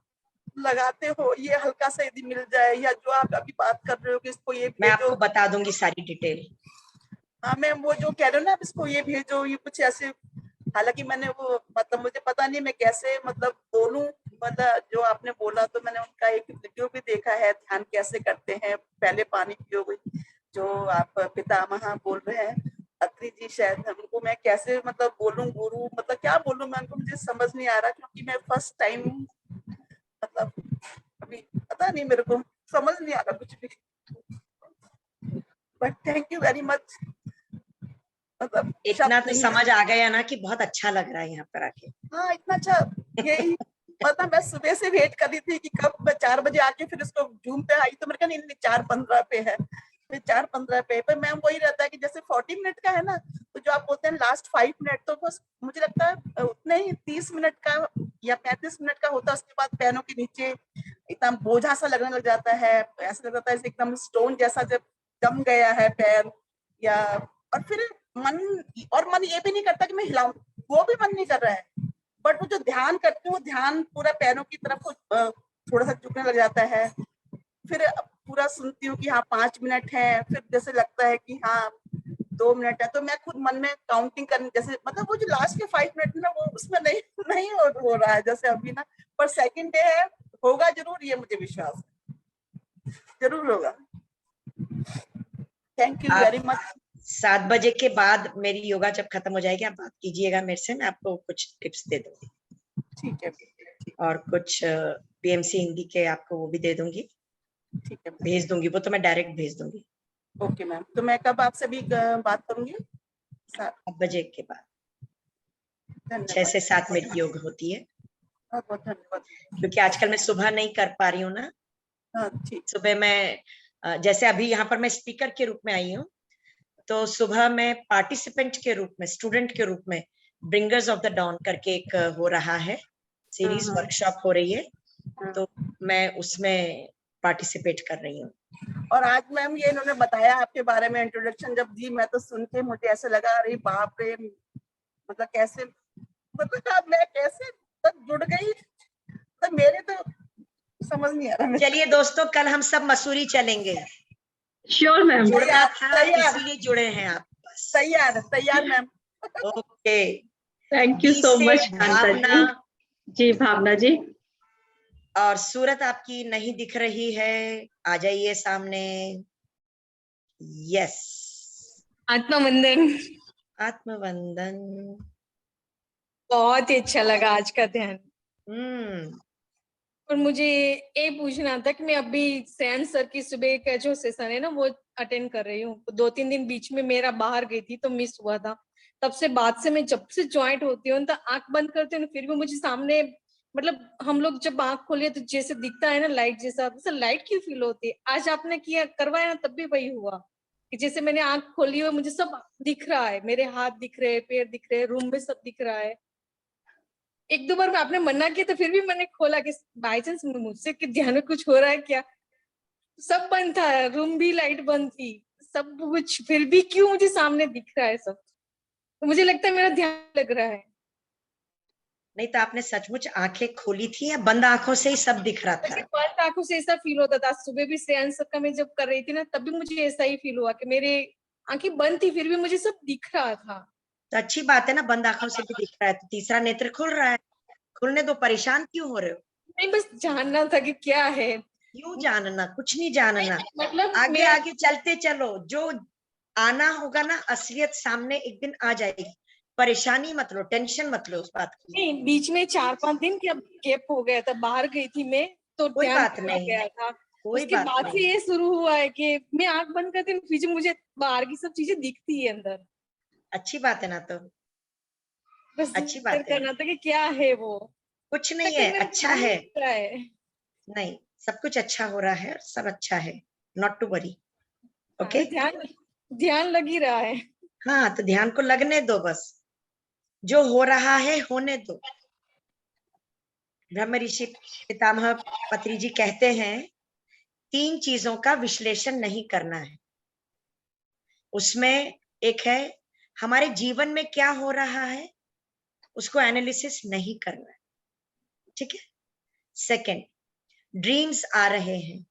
लगाते हो ये हल्का सा यदि मिल जाए, या जो आप अभी बात कर रहे हो कि इसको ये मैं आपको बता दूंगी सारी डिटेल। हाँ मैम, वो जो कह रहे हो ना, इसको ये भेजो, ये कुछ ऐसे, हालांकि मैंने वो, मतलब मुझे पता नहीं मैं कैसे मतलब बोलूं, मतलब जो आपने बोला तो मैंने उनका एक वीडियो भी देखा है, ध्यान कैसे करते हैं, पहले पानी पियोगे, जो आप पितामह बोल रहे हैं, अत्रि जी शायद, उनको मैं कैसे मतलब बोलूं, गुरु मतलब क्या बोलूं मैं उनको, मुझे समझ नहीं आ रहा, क्योंकि मैं फर्स्ट टाइम, मतलब अभी पता नहीं, मेरे को समझ नहीं आ रहा कुछ भी, but thank you very much. मतलब इतना तो समझ आ गया ना कि बहुत अच्छा लग रहा है यहाँ पर आके। हाँ इतना अच्छा, यही मतलब मैं सुबह से वेट कर रही थी कि कब मैं 4 बजे आके फिर इसको जूम पे आई, तो मेरे कहा नहीं 4:15 पे है, फिर 4-15 पे। पर मैम वही रहता है कि जैसे 40 मिनट का है ना, तो जो आप बोलते हैं लास्ट 5 मिनट, तो बस मुझे लगता है उतने ही 30 मिनट का या 35 मिनट का होता है। उसके बाद पैरों के नीचे एकदम बोझा सा लगने लग जाता है, ऐसा लग जाता है एकदम स्टोन जैसा जब जम गया है पैर, या और फिर मन ये भी नहीं करता कि मैं हिलाऊं, वो भी मन नहीं कर रहा है। बट वो जो ध्यान करती हूँ, ध्यान पूरा पैरों की तरफ थोड़ा सा झुकने लग जाता है। फिर पूरा सुनती हूँ कि हाँ 5 मिनट है, फिर जैसे लगता है कि हाँ 2 मिनट है, तो मैं खुद मन में काउंटिंग करने, जैसे मतलब वो जो लास्ट के 5 मिनट ना, वो उसमें नहीं हो रहा है जैसे अभी ना, पर सेकंड डे है, होगा जरूर, ये मुझे विश्वास है, जरूर होगा। Thank you very much. 7 बजे के बाद मेरी योगा जब खत्म हो जाएगी, आप बात कीजिएगा मेरे से, मैं आपको कुछ टिप्स दे दूंगी। ठीक है। और कुछ पीएमसी हिंदी के आपको वो भी दे दूंगी, ठीक है, भेज दूंगी, वो तो मैं डायरेक्ट भेज दूंगी। ओके मैम, तो मैं कब आपसे भी बात करूंगी? 7 बजे के बाद, 6 धन्यवाद, से 7 मेरी योग होती है, बहुत बहुत धन्यवाद। क्योंकि आजकल मैं सुबह नहीं कर पा रही हूँ ना। हाँ ठीक। सुबह मैं जैसे अभी यहाँ पर मैं स्पीकर के रूप में आई हूँ, तो सुबह मैं पार्टिसिपेंट के रूप में, स्टूडेंट के रूप में ब्रिंगर्स ऑफ द डॉन करके एक हो रहा है सीरीज, वर्कशॉप हो रही है, तो मैं उसमें पार्टिसिपेट कर रही हूँ। और आज मैम ये इन्होंने बताया आपके बारे में, इंट्रोडक्शन जब दी, मैं तो सुन के मुझे ऐसे लगा, अरे बाप रे, मतलब कैसे, मतलब मैं कैसे तक जुड़ गई, तो मेरे तो समझ नहीं आ रहा। चलिए दोस्तों, कल हम सब मसूरी चलेंगे। Sure ma'am. जुड़ना था, इसीलिए जुड़े हैं आप। तैयार ma'am. Okay, thank you so much Bhavna ji. Bhavna ji, और सूरत आपकी नहीं दिख रही है, आ जाइए सामने। यस, आत्मवंदन। आत्मवंदन। बहुत ही अच्छा लगा आज का ध्यान। और मुझे ये पूछना था कि मैं अभी सैन सर की सुबह का जो सेशन है ना, वो अटेंड कर रही हूँ। 2-3 दिन बीच में मेरा बाहर गई थी तो मिस हुआ था। तब से बाद से मैं जब से ज्वाइंट होती हूँ तो आंख बंद करती हूँ, फिर भी मुझे सामने, मतलब हम लोग जब आंख खोलिए तो जैसे दिखता है ना लाइट जैसा, लाइट क्यों फील होती है? आज आपने किया करवाया ना, तब भी वही हुआ कि जैसे मैंने आंख खोली हो, मुझे सब दिख रहा है, मेरे हाथ दिख रहे हैं, पैर दिख रहे हैं, रूम में सब दिख रहा है। 1-2 बार में आपने मना किया तो फिर भी मैंने खोला कि बाई चांस मुझसे कि ध्यान में कुछ हो रहा है क्या। सब बंद था, रूम भी लाइट बंद थी, सब कुछ, फिर भी क्यों मुझे सामने दिख रहा है सब। तो मुझे लगता है मेरा ध्यान लग रहा है। नहीं तो आपने सचमुच आंखें खोली थी या बंद आंखों से ही सब दिख रहा था? बंद आंखों से ऐसा फील होता था। सुबह भी श्रेयांश का मैं जब कर रही थी ना, तब भी मुझे ऐसा ही फील हुआ कि मेरे आंखें बंद थी, फिर भी मुझे सब दिख रहा था। तो अच्छी बात है ना, बंद आंखों से भी दिख रहा है तो तीसरा नेत्र खुल रहा है, खुलने दो, परेशान क्यों हो रहे हो? नहीं, बस जानना था कि क्या है। क्यों जानना? कुछ नहीं जानना, मतलब आगे आगे चलते चलो, जो आना होगा ना, असलियत सामने एक दिन आ जाएगी। परेशानी मत लो, टेंशन मत लो उस बात की। नहीं, बीच में 4-5 दिन की अब गैप हो गया था, बाहर गई थी मैं, तो कोई ध्यान बात नहीं, गया था। कोई उसके बात बाद से नहीं। ये शुरू हुआ है कि मैं आंख बंद करती हूँ, फिर मुझे बाहर की सब चीजें दिखती है अंदर। अच्छी बात है ना, तो बस अच्छी बात है। करना था कि क्या है वो। कुछ नहीं है, अच्छा है। है नहीं, सब कुछ अच्छा हो रहा है, सब अच्छा है, नॉट टू वरी। ओके, ध्यान लग ही रहा है। हाँ, तो ध्यान को लगने दो, बस जो हो रहा है होने दो। ब्रह्म ऋषि पितामह पत्री जी कहते हैं 3 चीजों का विश्लेषण नहीं करना है। उसमें एक है हमारे जीवन में क्या हो रहा है, उसको एनालिसिस नहीं करना है, ठीक है। सेकंड, ड्रीम्स आ रहे हैं,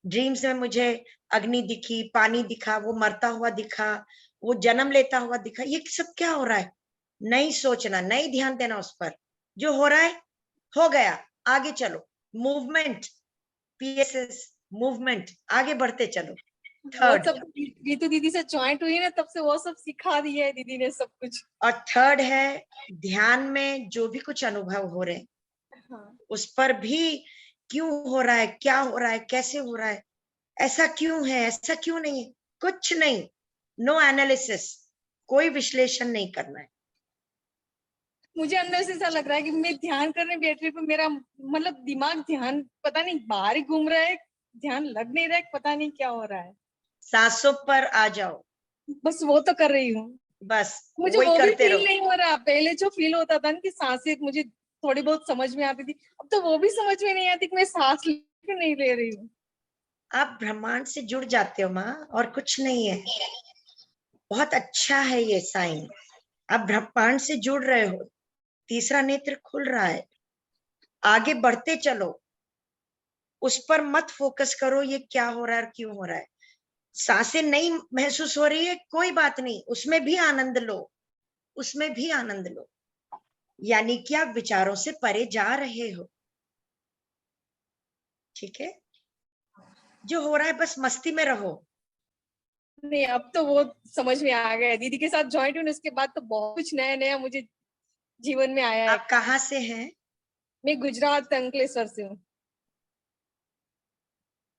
ड्रीम्स में मुझे अग्नि दिखी, पानी दिखा, वो मरता हुआ दिखा, वो जन्म लेता हुआ दिखा, ये सब क्या हो रहा है? नहीं सोचना, नहीं ध्यान देना उस पर। जो हो रहा है हो गया, आगे चलो। मूवमेंट, पीएसएस मूवमेंट, आगे बढ़ते चलो। वो सब गीतू दीदी से ज्वाइंट हुई ना, तब से वो सब सिखा दिया है दीदी ने सब कुछ। और थर्ड है ध्यान में जो भी कुछ अनुभव हो रहे उस पर भी क्यों हो रहा है, क्या हो रहा है, कैसे हो रहा है, ऐसा क्यों है, ऐसा क्यों नहीं है, कुछ नहीं, नो एनालिसिस, कोई विश्लेषण नहीं करना है। मुझे अंदर से ऐसा लग रहा है कि मैं ध्यान करने बैठ रही, पर मेरा मतलब दिमाग ध्यान पता नहीं बाहर ही घूम रहा है, ध्यान लग नहीं रहा है, पता नहीं क्या हो रहा है। सांसों पर आ जाओ, बस वो तो कर रही हूँ। बस मुझे वही वो भी करते फील रहो। नहीं हो रहा। पहले जो फील होता था ना कि सांसें मुझे थोड़ी बहुत समझ में आती थी, अब तो वो भी समझ में नहीं आती कि मैं सांस क्यों नहीं ले रही हूँ। आप ब्रह्मांड से जुड़ जाते हो माँ, और कुछ नहीं है। बहुत अच्छा है ये साइन, आप ब्रह्मांड से जुड़ रहे हो, तीसरा नेत्र खुल रहा है, आगे बढ़ते चलो, उस पर मत फोकस करो ये क्या हो रहा है और क्यों हो रहा है। सांसें नहीं महसूस हो रही है, कोई बात नहीं, उसमें भी आनंद लो, उसमें भी आनंद लो, यानी कि आप विचारों से परे जा रहे हो। ठीक है, जो हो रहा है बस मस्ती में रहो। नहीं, अब तो वो समझ में आ गया। दीदी के साथ ज्वाइंट हुई उसके बाद तो बहुत कुछ नया नया मुझे जीवन में आया है। आप कहाँ से हैं? मैं गुजरात अंकलेश्वर से हूँ।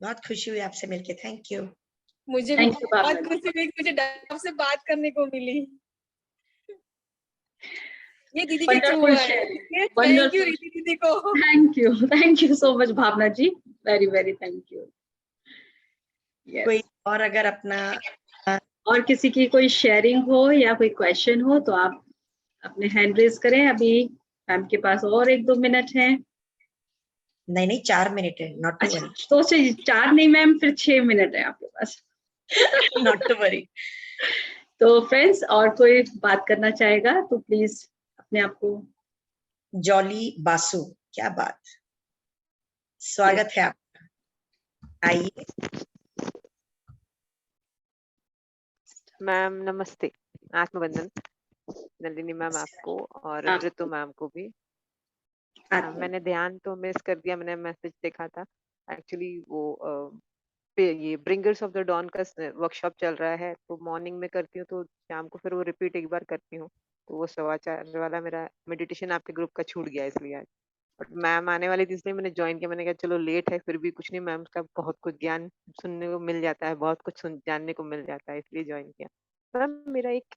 बहुत खुशी हुई आपसे मिलके, थैंक यू। मुझे भी Thank you, बहुत भावना जी। खुशी हुई, मुझे आपसे बात करने को मिली। ये दीदी के थ्रू Wonderful हुआ है। sharing. Thank you Wonderful. रीति दीदी को। Thank you so much, Bhavna ji. Very thank you. Yes. कोई और अगर अपना और किसी की कोई शेयरिंग हो या कोई क्वेश्चन हो तो आप अपने हैंड रेज करें। अभी मैम के पास और 1-2 मिनट हैं। नहीं 4 मिनट है, नॉट टू अच्छा, वरी। तो 4 नहीं मैम, फिर 6 मिनट है आपके पास। Not to worry. तो फ्रेंड्स, और कोई बात करना चाहेगा तो प्लीज अपने आप को। जॉली बासु, क्या बात, स्वागत है आपका, आइए। मैम नमस्ते, आत्मबंधन। नलिनी मैम आपको और ऋतु मैम को भी। मैंने ध्यान तो मिस कर दिया, मैंने मैसेज देखा था एक्चुअली। वो ये ब्रिंगर्स ऑफ द डॉन का वर्कशॉप चल रहा है, तो मॉर्निंग में करती हूँ, तो शाम को फिर वो रिपीट एक बार करती हूँ। तो वो 4:15 वाला मेरा मेडिटेशन आपके ग्रुप का छूट गया, इसलिए आज। बट मैम आने वाली थी इसलिए मैंने ज्वाइन किया। मैंने कहा चलो लेट है, फिर भी कुछ नहीं, मैम का बहुत कुछ ज्ञान सुनने को मिल जाता है, बहुत कुछ जानने को मिल जाता है, इसलिए ज्वाइन किया। मैम मेरा एक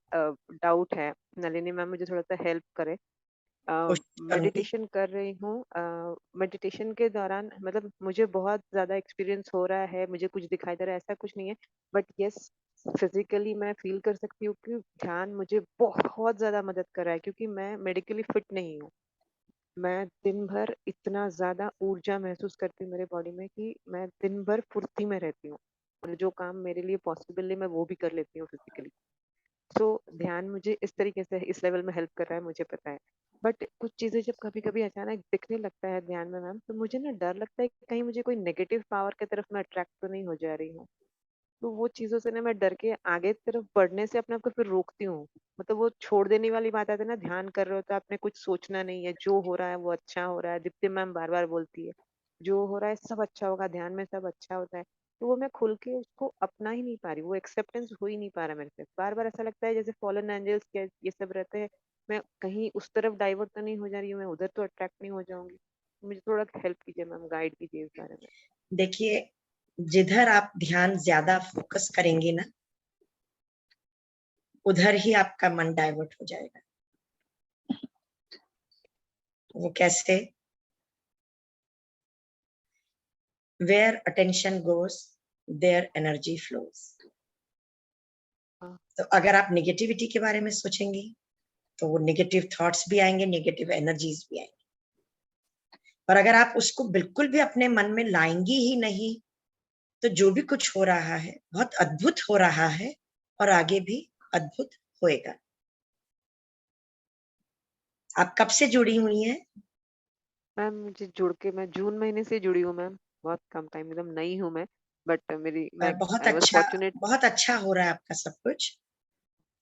डाउट है, नलिनी मैम मुझे थोड़ा सा हेल्प करे। मेडिटेशन कर रही हूँ, मेडिटेशन के दौरान मतलब मुझे बहुत ज्यादा एक्सपीरियंस हो रहा है, मुझे कुछ दिखाई दे रहा है, ऐसा कुछ नहीं है। बट यस, फिजिकली मैं फील कर सकती हूँ कि ध्यान मुझे बहुत ज्यादा मदद कर रहा है, क्योंकि मैं मेडिकली फिट नहीं हूँ। मैं दिन भर इतना ज्यादा ऊर्जा महसूस करती हूँ मेरे बॉडी में कि मैं दिन भर फुर्ती में रहती हूँ, और जो काम मेरे लिए पॉसिबल नहीं मैं वो भी कर लेती हूँ फिजिकली। तो ध्यान मुझे इस तरीके से इस लेवल में हेल्प कर रहा है, मुझे पता है। बट कुछ चीजें जब कभी कभी अचानक दिखने लगता है ध्यान में मैम, तो मुझे ना डर लगता है कि कहीं मुझे कोई नेगेटिव पावर की तरफ मैं अट्रैक्ट तो नहीं हो जा रही हूँ। तो वो चीजों से ना मैं डर के आगे की तरफ बढ़ने से अपने आप को फिर रोकती हूँ। मतलब वो छोड़ देने वाली बात आती है ना, ध्यान कर रहे हो तो आपने कुछ सोचना नहीं है, जो हो रहा है वो अच्छा हो रहा है। दीप्ति मैम बार बार बोलती है जो हो रहा है सब अच्छा होगा, ध्यान में सब अच्छा होता है। तो वो मैं खुल के उसको अपना ही नहीं पा रही, वो एक्सेप्टेंस हो ही नहीं पा रहा मेरे से। बार बार ऐसा लगता है जैसे फॉलन एंजल्स क्या ये सब रहते हैं, मैं कहीं उस तरफ डाइवर्ट तो नहीं हो जा रही हूँ, मैं उधर तो अट्रैक्ट नहीं हो जाऊंगी। मुझे थोड़ा हेल्प कीजिए मैम, गाइड कीजिए इस बारे में। देखिए, जिधर आप ध्यान ज्यादा फोकस करेंगे ना, उधर ही आपका मन डाइवर्ट हो जाएगा। वो कैसे? Where attention goes, there energy flows. तो अगर आप निगेटिविटी के बारे में सोचेंगी तो वो निगेटिव थॉट्स भी आएंगे, निगेटिव एनर्जीज भी आएंगी। और अगर आप उसको बिल्कुल भी अपने मन में लाएंगी ही नहीं, तो जो भी कुछ हो रहा है बहुत अद्भुत हो रहा है, और आगे भी अद्भुत होएगा। आप कब से जुड़ी हुई हैं? मैम मुझे जुड़ के, मैं जून महीने से जुड़ी हूँ मैम, बहुत कम टाइम, एकदम नई हूँ मैं। बट मेरी मैं बहुत आई वाज अच्छा, फॉर्चुनेट। बहुत अच्छा हो रहा है आपका सब कुछ।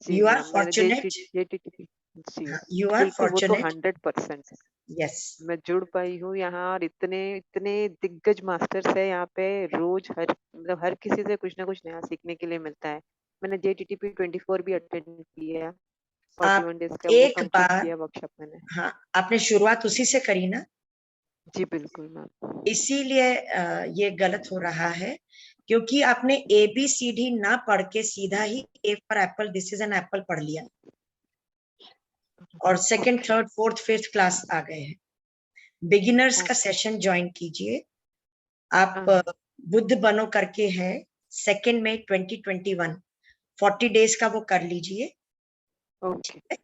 जी यू आर मैम, मैंने फॉर्चुनेट, JTTP जी यू आर बिल्कुल, वो तो फॉर्चुनेट। 100%। यस, मैं जुड़ पाई हूँ यहाँ, और इतने इतने दिग्गज मास्टर्स है यहाँ पे, रोज हर मतलब हर किसी से कुछ ना कुछ नया सीखने के लिए मिलता है। मैंने JTTP 24 भी अटेंड किया, 41 डेज का, वो एक कंप्लीट बार, किया वर्कशॉप मैंने। हाँ, आपने शुरुआत उसी से करी ना? जी बिल्कुल मैम। इसीलिए ये गलत हो रहा है, क्योंकि आपने ABCD ना पढ़ के सीधा ही A for apple, this is an apple पढ़ लिया, और second, third, fourth, fifth class आ गए हैं। बिगिनर्स का सेशन ज्वाइन कीजिए। आप बुद्ध बनो करके है, 2 मई 2021 40 डेज का वो कर लीजिए। Okay.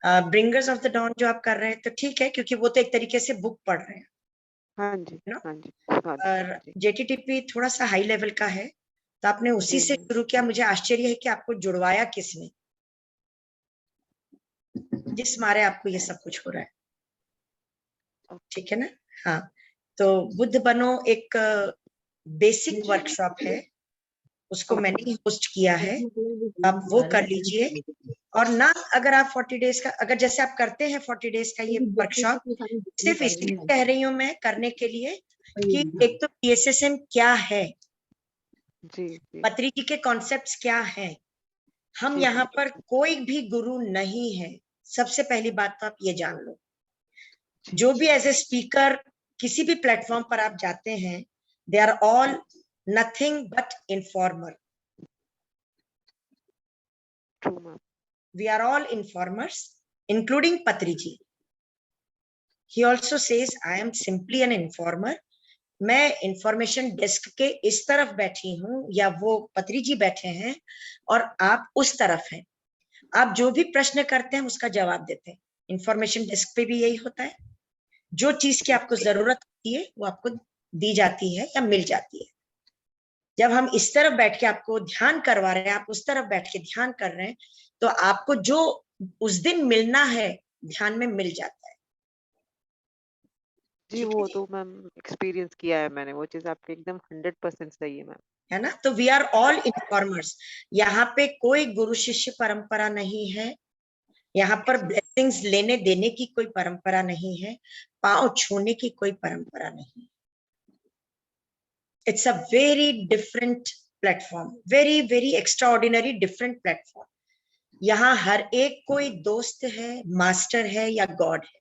Bringers of the don जो आप कर रहे हैं तो ठीक है, क्योंकि वो तो एक तरीके से बुक पढ़ रहे हैं हाँ जी, ना। हाँ जी, और JTTP थोड़ा सा हाई लेवल का है, तो आपने उसी जी से मैम। शुरू किया। मुझे आश्चर्य है कि आपको जुड़वाया किसने, जिस मारे आपको ये सब कुछ हो रहा है, ठीक है ना। हाँ, तो बुद्ध बनो एक बेसिक वर्कशॉप है, उसको मैंने ही होस्ट किया है, आप वो कर लीजिए। और ना अगर आप 40 डेज का, अगर जैसे आप करते हैं 40 डेज का ये वर्कशॉप, सिर्फ इसलिए कह रही हूँ मैं करने के लिए कि एक तो PSSM क्या है, जी जी पत्री जी के कॉन्सेप्ट्स क्या हैं। हम जी यहाँ पर कोई भी गुरु नहीं है, सबसे पहली बात तो आप ये जान लो। जी जो भी एज ए स्पीकर किसी भी प्लेटफॉर्म पर आप जाते हैं, they are all nothing but informer. True ma'am. We are all informers, including Patri ji. He also says, I am simply an informer. मैं इंफॉर्मेशन डेस्क के इस तरफ बैठी हूँ, या वो पत्री जी बैठे हैं और आप उस तरफ हैं। आप जो भी प्रश्न करते हैं उसका जवाब देते हैं। इंफॉर्मेशन डेस्क पे भी यही होता है, जो चीज की आपको जरूरत होती है वो आपको दी जाती है या मिल जाती है। जब हम इस तरफ बैठ के आपको ध्यान करवा रहे हैं, आप उस तरफ बैठ के ध्यान कर रहे हैं, तो आपको जो उस दिन मिलना है ध्यान में मिल जाता है। जी वो तो मैम एक्सपीरियंस किया है मैंने, वो चीज आपकी एकदम 100% सही है मैम। है ना। तो वी आर ऑल इन्फॉर्मर्स। यहाँ पे कोई गुरु शिष्य परंपरा नहीं है, यहाँ पर ब्लेसिंग्स लेने देने की कोई परंपरा नहीं है, पांव छूने की कोई परंपरा नहीं। It's a very different platform, very very extraordinary different platform. यहाँ हर एक कोई दोस्त है, मास्टर है या गॉड है।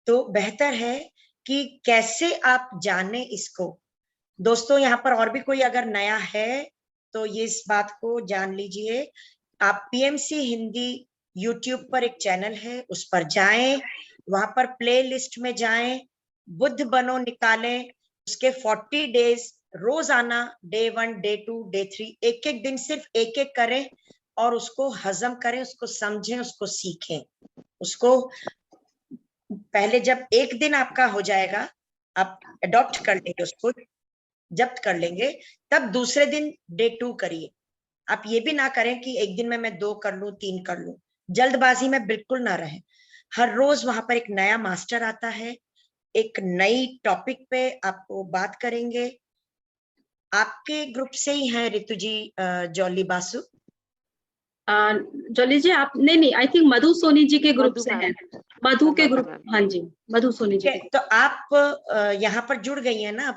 तो बेहतर है कि कैसे आप जाने इसको। दोस्तों यहाँ पर और भी कोई अगर नया है तो ये इस बात को जान लीजिए, आप PMC हिंदी YouTube पर एक चैनल है, उस पर जाएं, वहां पर प्ले लिस्ट में जाएं, बुद्ध बनो निकालें, उसके 40 डेज रोजाना डे 1 डे 2 डे 3 एक एक दिन सिर्फ एक एक करें और उसको हजम करें, उसको समझें, उसको सीखें। उसको पहले जब एक दिन आपका हो जाएगा, आप अडॉप्ट कर लेंगे, उसको जब्त कर लेंगे, तब दूसरे दिन डे 2 करिए। आप ये भी ना करें कि एक दिन में मैं 2 कर लूं 3 कर लूं, जल्दबाजी में बिल्कुल ना रहें। हर रोज वहां पर एक नया मास्टर आता है, एक नई टॉपिक पे आपको बात करेंगे। आपके ग्रुप से ही है ऋतु जी, जॉली बासु? जॉली जी आप नहीं, आई थिंक मधु सोनी जी के ग्रुप मधु से मैम। है, मधु के मधु ग्रुप। मैम। हाँ जी, मधु सोनी जी ठीक के। है, तो आप यहाँ पर जुड़ गई है ना,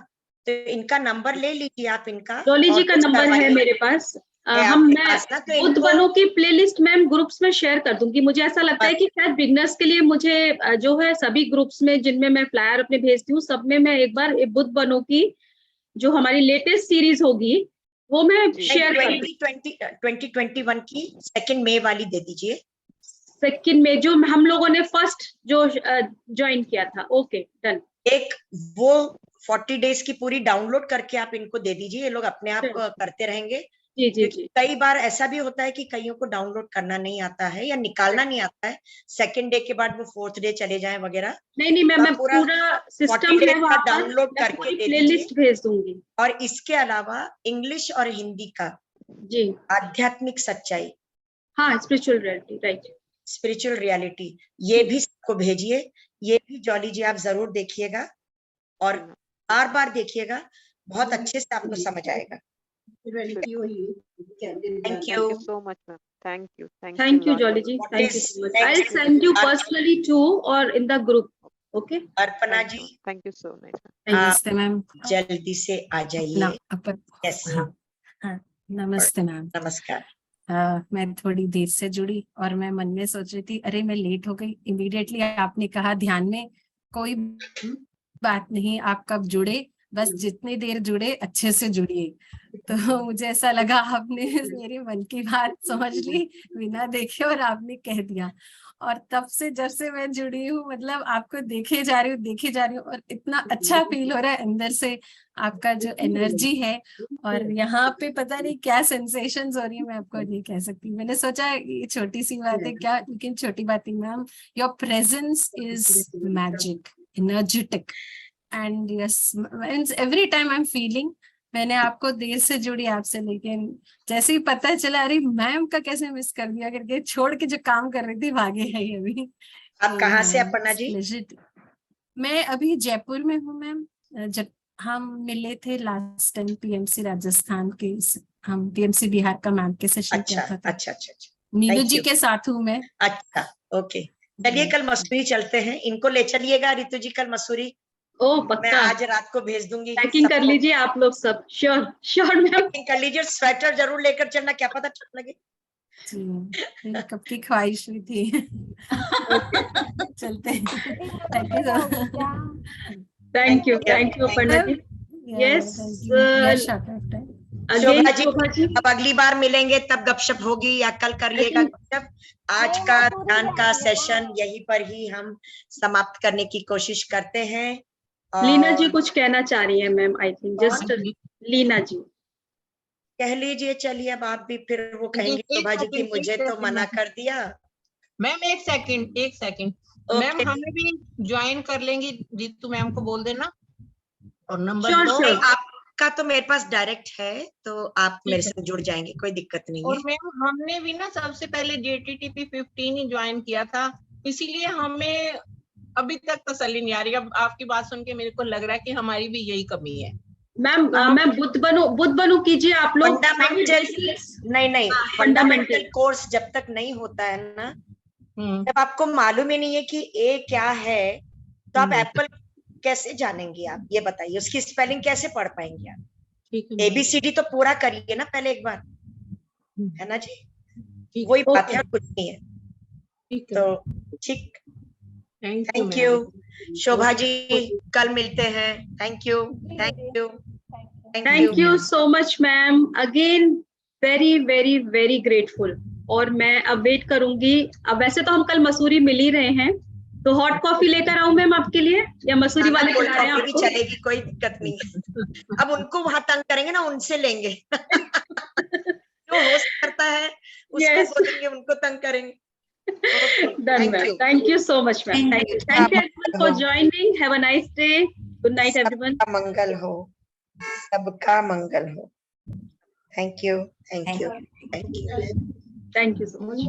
तो इनका नंबर ले लीजिए आप इनका। जॉली जी और का कुछ नंबर है करवाइए। मेरे पास। है हम आपके मैं पास ना, तो बुद्ध इनको बनो की प्लेलिस्ट मैम ग्रुप्स में शेयर कर दूंगी। मुझे ऐसा लगता है कि शायद बिगनर्स के लिए मुझे जो है सभी ग्रुप्स में जिनमें मैं फ्लायर अपने भेजती हूँ, सब में मैं एक बार बुद्ध बनो की जो हमारी लेटेस्ट सीरीज होगी वो मैं शेयर कर दूंगी। 2021 की 2 मई वाली दे दीजिए। सेकंड में जो हम लोगों ने फर्स्ट जो ज्वाइन किया था। Okay done. एक वो 40 डेज की पूरी डाउनलोड करके आप इनको दे दीजिए, ये लोग अपने आप करते रहेंगे। जी जी क्योंकि जी। कई बार ऐसा भी होता है कि कईयों को डाउनलोड करना नहीं आता है या निकालना नहीं आता है, 2nd डे के बाद वो 4th डे चले जाएं वगैरह। नहीं मैं पूरा पूरा सिस्टम 40 है डेज वहां का पर, डाउनलोड मैं करके पूरी दे प्लेलिस्ट दीजिए। भेज दूंगी। और इसके अलावा इंग्लिश और हिंदी का जी आध्यात्मिक सच्चाई, हाँ, spiritual reality, right, spiritual reality, ये भी सबको भेजिए। ये भी जॉली जी आप जरूर देखिएगा और बार बार देखिएगा, बहुत अच्छे से आपको समझ आएगा। Thank you so much ma'am. Thank you thank you Jolly ji, thank you so much. I send you personally too और in the group. Okay Arpana ji, thank you so much. नमस्ते मैम। जल्दी से आ जाइए। यस, नमस्ते मैम। नमस्कार। मैं थोड़ी देर से जुड़ी और मैं मन में सोच रही थी अरे मैं लेट हो गई। इमीडिएटली आपने कहा ध्यान में, कोई बात नहीं, आप कब जुड़े बस जितनी देर जुड़े अच्छे से जुड़िए। तो मुझे ऐसा लगा आपने मेरे मन की बात समझ ली बिना देखे और आपने कह दिया, और तब से जब से मैं जुड़ी हूँ मतलब आपको देखे जा रही हूँ और इतना अच्छा फील हो रहा है अंदर से, आपका जो एनर्जी है। और यहाँ पे पता नहीं क्या सेंसेशंस हो रही है, मैं आपको नहीं कह सकती। मैंने सोचा ये छोटी सी बात है क्या, लेकिन छोटी बात नहीं ma'am, your presence is magic, energetic, and yes means every time I am feeling. मैंने आपको देर से जुड़ी आपसे, लेकिन जैसे ही पता चला अरे मैम का कैसे मिस कर दिया करके छोड़ के जो काम कर रही थी भागे है ये अभी। आप कहाँ से अपर्णा जी? मैं अभी जयपुर में हूँ मैम। जब हम मिले थे लास्ट टाइम पीएमसी राजस्थान के, हम पीएमसी बिहार का मैम के सेशन किया था। अच्छा। नीलू जी के साथ हूँ मैं। अच्छा ओके, चलिए कल मसूरी चलते हैं, इनको ले चलिएगा रितु जी कल मसूरी। ओ पक्का, मैं आज रात को भेज दूंगी। पैकिंग कर लीजिए आप लोग सब। श्योर मैम, पैकिंग कर लीजिए, स्वेटर जरूर लेकर चलना, क्या पता ठंड लगे। कब की ख्वाहिश हुई थी। चलते हैं। Thank you Aparna ji. Yes Shobha ji, अब अगली बार मिलेंगे तब गपशप होगी या कल करिएगा गपशप। आज का ध्यान का सेशन यहीं पर ही हम समाप्त करने की कोशिश करते हैं। लीना जी कुछ कहना चाह रही है ma'am, I think just Leena ji कह लीजिए। चलिए अब आप भी, फिर वो कहेंगे शोभा जी की मुझे तो मना कर दिया। मैम एक सेकंड मैम, हमें भी ज्वाइन कर लेंगी, रितु मैम को बोल देना। और नंबर 2 आपका तो मेरे पास डायरेक्ट है, तो आप मेरे से जुड़ जाएंगे, कोई दिक्कत नहीं है। और मैम हमने भी ना सबसे पहले JTTP 15 ही ज्वाइन किया था, इसीलिए हमें अभी तक तसल्ली नहीं आ रही। अब आपकी बात सुन के मेरे को लग रहा है कि हमारी भी यही कमी है। मैम बुद्ध बनू कीजिए आप लोग। नहीं फंडामेंटल कोर्स जब तक नहीं होता है ना, जब आपको मालूम ही नहीं है कि ए क्या है, तो आप एप्पल कैसे जानेंगे? आप ये बताइए, उसकी स्पेलिंग कैसे पढ़ पाएंगे आप? ABCD तो पूरा करिए ना पहले एक बार, है ना जी? वही बात है और कुछ नहीं है। तो ठीक, थैंक यू शोभा जी, कल मिलते हैं। Thank you so much ma'am, again very very very grateful. और मैं अब वेट करूंगी। अब वैसे तो हम कल मसूरी मिल ही रहे हैं, तो हॉट कॉफी लेकर आऊं मैम आपके लिए, या मसूरी वाले खिला रहे हैं आपको? चलेगी, कोई दिक्कत नहीं है। अब उनको वहां तंग करेंगे ना, उनसे लेंगे। जो होस्ट करता है उसको बोलेंगे, उनको तंग करेंगे। Done, ma'am. Thank you so much, ma'am. Thank you everyone for joining. Have a nice day. Good night, everyone. सबका मंगल हो, सबका मंगल हो। Thank you so much.